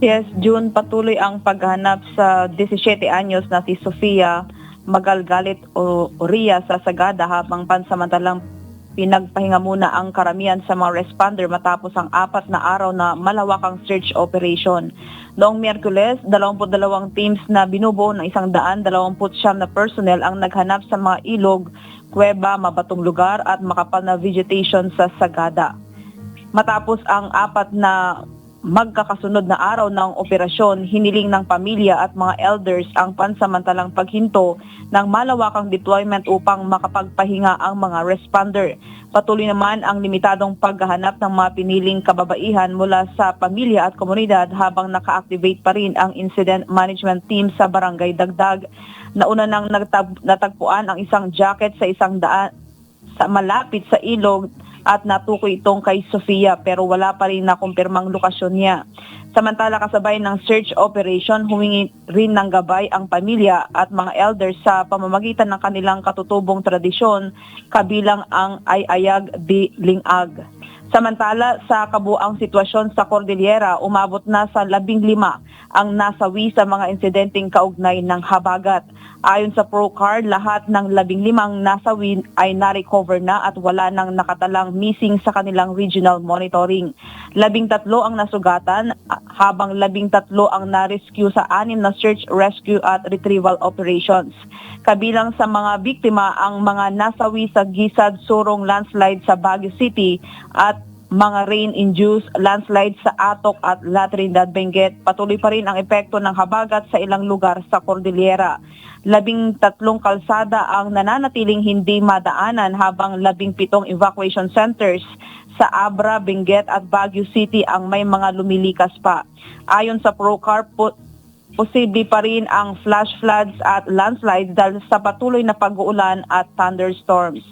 Yes, June, patuloy ang paghanap sa 17 anyos na si Sofia Magalgalit Oria sa Sagada habang pansamantalang pinagpahinga muna ang karamihan sa mga responder matapos ang 4 na araw na malawakang search operation. Noong Miyerkules, 22 teams na binubuo ng 129 na personnel ang naghanap sa mga ilog, kuweba, mabatong lugar at makapal na vegetation sa Sagada. Matapos ang 4 na magkakasunod na araw ng operasyon, hiniling ng pamilya at mga elders ang pansamantalang paghinto ng malawakang deployment upang makapagpahinga ang mga responder. Patuloy naman ang limitadong paghahanap ng mga piniling kababaihan mula sa pamilya at komunidad habang naka-activate pa rin ang incident management team sa Barangay Dagdag. Nauna nang natagpuan ang isang jacket sa malapit sa ilog at natukoy itong kay Sofia pero wala pa rin nakumpirmang lokasyon niya. Samantala, kasabay ng search operation, humingi rin ng gabay ang pamilya at mga elders sa pamamagitan ng kanilang katutubong tradisyon kabilang ang Ayayag di Lingag. Samantala, sa kabuang sitwasyon sa Cordillera, umabot na sa 15 ang nasawi sa mga insidenteng kaugnay ng habagat. Ayon sa ProCard, lahat ng 15 nasawi ay na-recover na at wala nang nakatalang missing sa kanilang regional monitoring. 13 ang nasugatan habang 13 ang na-rescue sa 6 na search, rescue at retrieval operations. Kabilang sa mga biktima ang mga nasawi sa Gisad Surong landslide sa Baguio City at mga rain-induced landslide sa Atok at La Trinidad, Benguet. Patuloy pa rin ang epekto ng habagat sa ilang lugar sa Cordillera. 13 kalsada ang nananatiling hindi madaanan habang 17 evacuation centers sa Abra, Benguet at Baguio City ang may mga lumilikas pa. Ayon sa ProCar, posible pa rin ang flash floods at landslides dahil sa patuloy na pag-uulan at thunderstorms.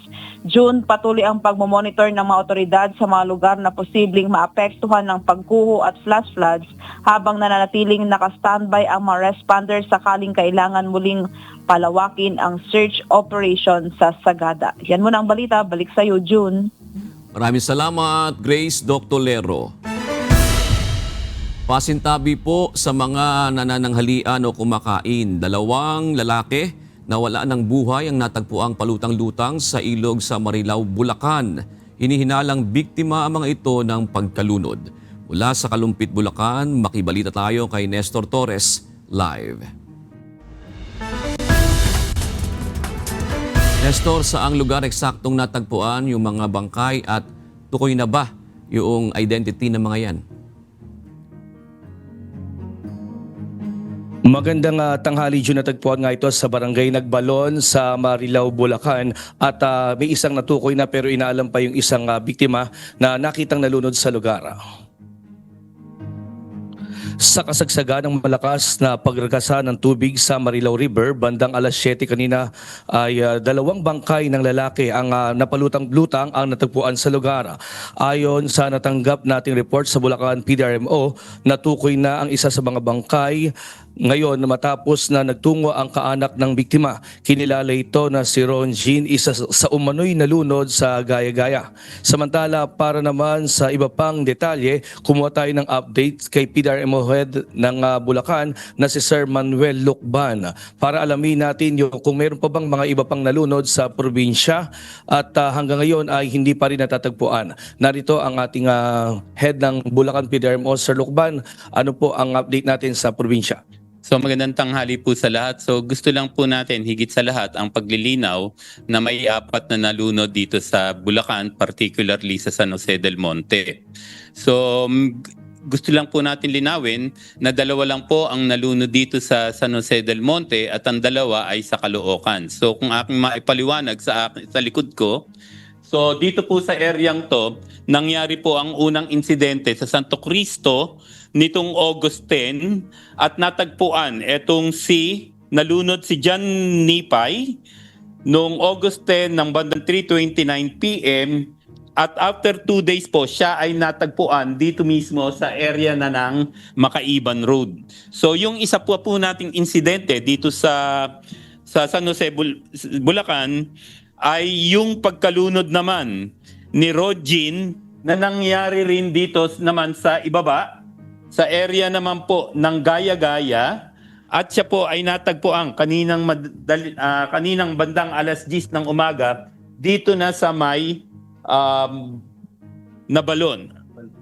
June, patuloy ang pagmomonitor ng mga otoridad sa mga lugar na posibleng maapektuhan ng pagguho at flash floods habang nananatiling naka-standby ang mga responders sakaling kailangan muling palawakin ang search operation sa Sagada. Yan muna ang balita. Balik sa iyo, June. Maraming salamat, Grace Doctolero. Pasintabi po sa mga nanananghalian o kumakain. 2 lalaki na wala ng buhay ang natagpuang palutang-lutang sa ilog sa Marilao, Bulacan. Hinihinalang biktima ang mga ito ng pagkalunod. Mula sa Kalumpit, Bulacan, makibalita tayo kay Nestor Torres live. Nestor, saang lugar eksaktong natagpuan yung mga bangkay at tukoy na ba yung identity ng mga yan? Magandang tanghali, June. Natagpuan nga ito sa barangay Nagbalon sa Marilao, Bulacan at may isang natukoy na pero inaalam pa yung isang biktima na nakitang nalunod sa lugar. Sa kasagsagan ng malakas na pagragasa ng tubig sa Marilao River, bandang alas 7 kanina ay 2 bangkay ng lalaki ang napalutang-lutang ang natagpuan sa lugar. Ayon sa natanggap nating report sa Bulacan PDRMO, natukoy na ang isa sa mga bangkay ngayon matapos na nagtungo ang kaanak ng biktima. Kinilala ito na si Ron Jean, isa sa umano'y nalunod sa Gaya-Gaya. Samantala, para naman sa iba pang detalye, kumuha tayo ng update kay PDRMO Head ng Bulacan na si Sir Manuel Lucban para alamin natin kung mayroon pa bang mga iba pang nalunod sa probinsya at hanggang ngayon ay hindi pa rin natatagpuan. Narito ang ating head ng Bulacan PDRMO, Sir Lucban. Ano po ang update natin sa probinsya? So magandang tanghali po sa lahat. So gusto lang po natin higit sa lahat ang paglilinaw na may 4 na nalunod dito sa Bulacan, particularly sa San Jose del Monte. So gusto lang po natin linawin na 2 lang po ang nalunod dito sa San Jose del Monte at ang 2 ay sa Caloocan. So kung aking maipaliwanag sa likod ko, so dito po sa areang to, nangyari po ang unang insidente sa Santo Cristo nitong August 10 at natagpuan etong nalunod si John Nipay noong August 10 ng bandang 3:29 PM at after 2 days po siya ay natagpuan dito mismo sa area na ng Makaiban Road. So yung isa po nating insidente dito sa San Jose, Bulacan ay yung pagkalunod naman ni Rodjin na nangyari rin dito naman sa ibaba, sa area naman po ng Gaya-Gaya at siya po ay natagpuan kaninang bandang alas 10 ng umaga dito na sa may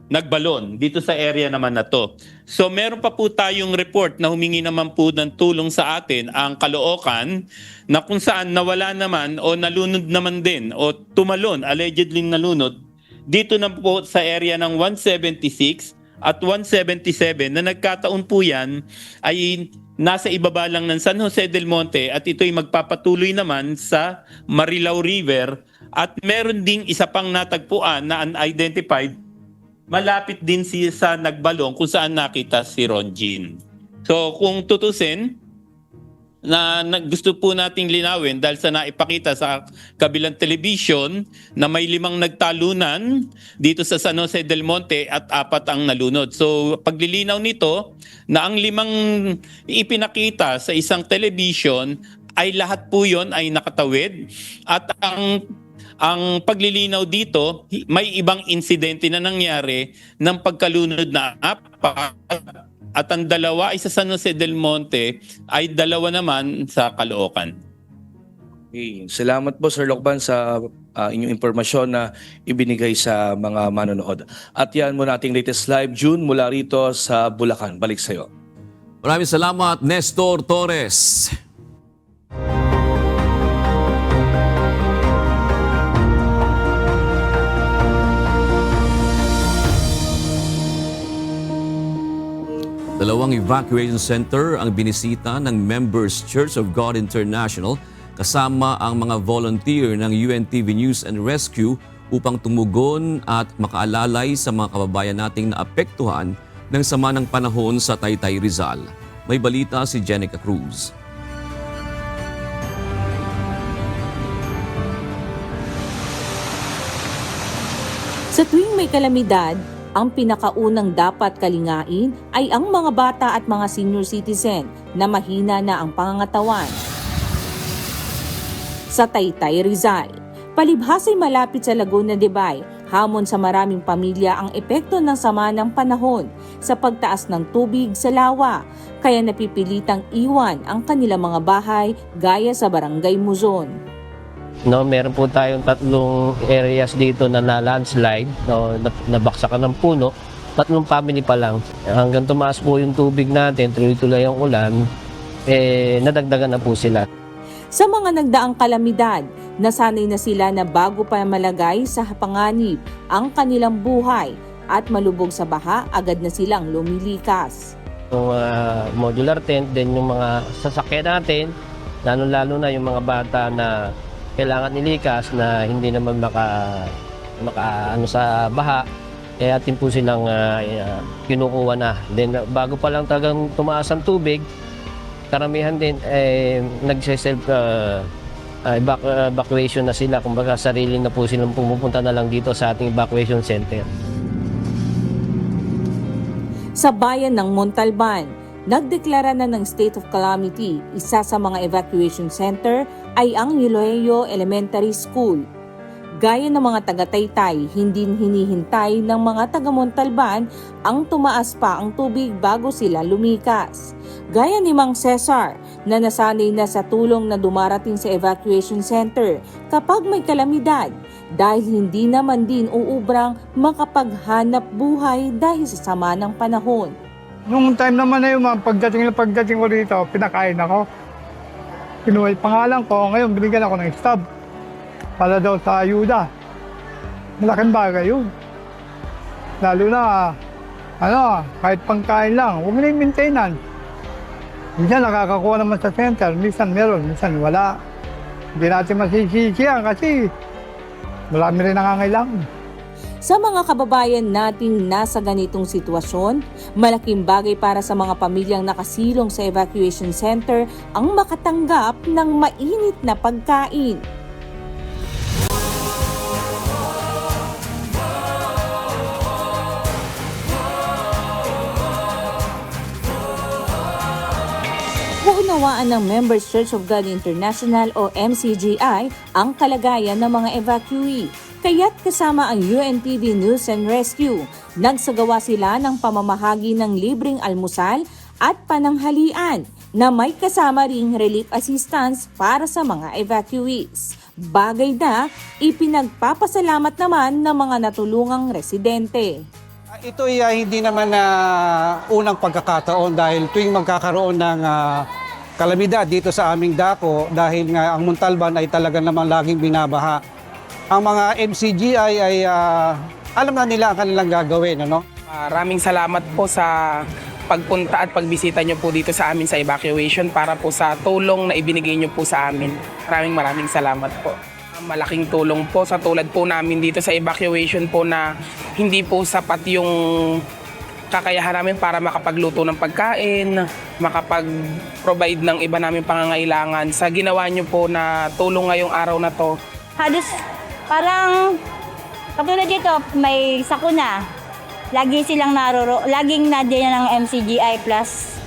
Nagbalon dito sa area naman na to. So meron pa po tayong report na humingi naman po ng tulong sa atin ang Caloocan na kung saan nawala naman o nalunod naman din o tumalon, allegedly nalunod dito na po sa area ng 176 at 177 na nagkataon po yan ay nasa ibaba lang ng San Jose del Monte at ito'y magpapatuloy naman sa Marilao River at meron ding isa pang natagpuan na unidentified malapit din sa Nagbalong kung saan nakita si Ron Jean. So kung tutusin, na gusto po nating linawin dahil sa naipakita sa kabilang television na may 5 nagtalunan dito sa San Jose del Monte at 4 ang nalunod. So paglilinaw nito na ang 5 ipinakita sa isang television ay lahat po yon ay nakatawid at ang paglilinaw dito, may ibang insidente na nangyari ng pagkalunod na 4 at ang 2 ay sa San Jose del Monte ay 2 naman sa Caloocan. Okay. Salamat po Sir Lucban sa inyong impormasyon na ibinigay sa mga manonood. At yan muna ating latest live, June, mula rito sa Bulacan. Balik sa iyo. Maraming salamat, Nestor Torres. Dalawang evacuation center ang binisita ng Members Church of God International kasama ang mga volunteer ng UNTV News and Rescue upang tumugon at makaalalay sa mga kababayan nating naapektuhan ng sama ng panahon sa Taytay, Rizal. May balita si Jenica Cruz. Sa tuwing may kalamidad, ang pinakaunang dapat kalingain ay ang mga bata at mga senior citizen na mahina na ang pangangatawan. Sa Taytay, Rizal, palibhas ay malapit sa Laguna de Bay, Hamon sa maraming pamilya ang epekto ng sama ng panahon sa pagtaas ng tubig sa lawa, kaya napipilitang iwan ang kanilang mga bahay gaya sa Barangay Muzon. No, meron po tayong 3 areas dito na landslide, no, nabaksakan ng puno. 3 family pa lang. Hanggang tumaas po yung tubig natin, tuloy-tuloy ang ulan, nadagdagan na po sila. Sa mga nagdaang kalamidad, nasanay na sila na bago pa malagay sa panganib ang kanilang buhay at malubog sa baha, agad na silang lumilikas. Yung modular tent, then yung mga sasakyan natin, lalo-lalo na yung mga bata na kailangan nilikas na hindi naman maka sa baha, kaya atin po silang kinukuha na. Then bago pa lang talagang tumaas ang tubig, karamihan din nagse-self evacuation na sila. Kumbaga sarili na po silang pumupunta na lang dito sa ating evacuation center. Sa bayan ng Montalban, nagdeklara na ng state of calamity. Isa sa mga evacuation center ay ang Iloilo Elementary School. Gaya ng mga taga-Taytay, hindi hinihintay ng mga taga-Montalban ang tumaas pa ang tubig bago sila lumikas. Gaya ni Mang Cesar na nasanay na sa tulong na dumarating sa evacuation center kapag may kalamidad dahil hindi naman din uubrang makapaghanap buhay dahil sa sama ng panahon. Nung time naman na yun, pagdating ko rito, pinakain ako. Kinuha yung pangalan ko, ngayon binigyan ako ng stab. Para daw sa ayuda. Malaking bagay yun. Lalo na, kahit pangkain lang, huwag na yung maintenance. Minsan nakakakuha naman sa center, minsan meron, minsan wala. Hindi natin masisisiyan kasi marami rin nangangailangan. Sa mga kababayan nating nasa ganitong sitwasyon, malaking bagay para sa mga pamilyang nakasilong sa evacuation center ang makatanggap ng mainit na pagkain. Unawaan ng Members Church of God International o MCGI ang kalagayan ng mga evacuee. Kaya't kasama ang UNTV News and Rescue, nagsagawa sila ng pamamahagi ng libreng almusal at pananghalian na may kasama ring relief assistance para sa mga evacuees. Bagay na ipinagpapasalamat naman ng mga natulungang residente. Ito ay hindi naman unang pagkakataon dahil tuwing magkakaroon ng kalamidad dito sa aming dako dahil nga ang Montalban ay talaga naman laging binabaha. Ang mga MCGI ay alam na nila ang kanilang gagawin. Maraming salamat po sa pagpunta at pagbisita nyo po dito sa amin sa evacuation para po sa tulong na ibinigay nyo po sa amin. Maraming salamat po. Malaking tulong po sa tulad po namin dito sa evacuation po na hindi po sapat yung kakayahan namin para makapagluto ng pagkain, makapag-provide ng iba namin pangangailangan. Sa ginawa nyo po na tulong ngayong araw na to. Halos parang katulad dito, may sakuna. Lagi silang laging nandiyan ng MCGI plus.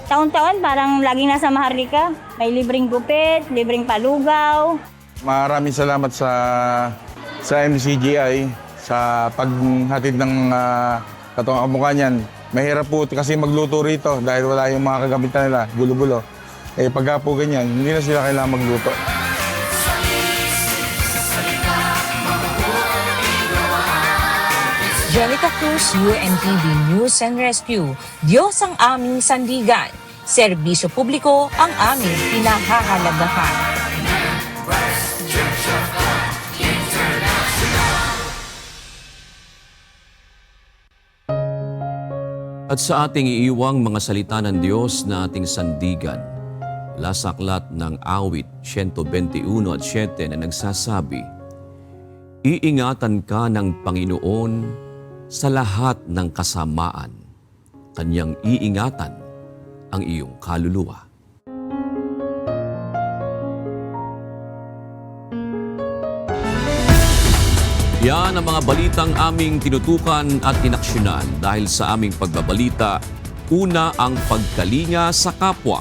Taon-taon parang laging nasa Maharlika. May libreng gupit, libreng palugaw. Maraming salamat sa MCGI sa paghatid ng katong kamukha niyan. Mahirap po kasi magluto rito dahil wala yung mga kagamitan nila, gulo-gulo. Pagka po ganyan, hindi na sila kailangan magluto. Jelica Cruz, UNTV News and Rescue. Diyos ang aming sandigan. Serbisyo publiko ang aming pinahahalagahan. At sa ating iiwang mga salita ng Diyos na ating sandigan, mula sa aklat ng Awit 121 at 7 na nagsasabi, iingatan ka ng Panginoon sa lahat ng kasamaan, kanyang iingatan ang iyong kaluluwa. Yan ang mga balitang aming tinutukan at inaksyonan dahil sa aming pagbabalita, una ang pagkalinga sa kapwa.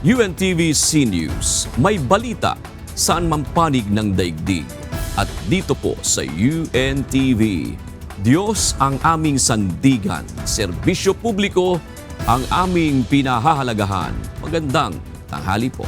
UNTV C News, may balita saan man panig ng daigdig. at dito po sa UNTV. Diyos ang aming sandigan, serbisyo publiko ang aming pinahahalagahan. Magandang tanghali po.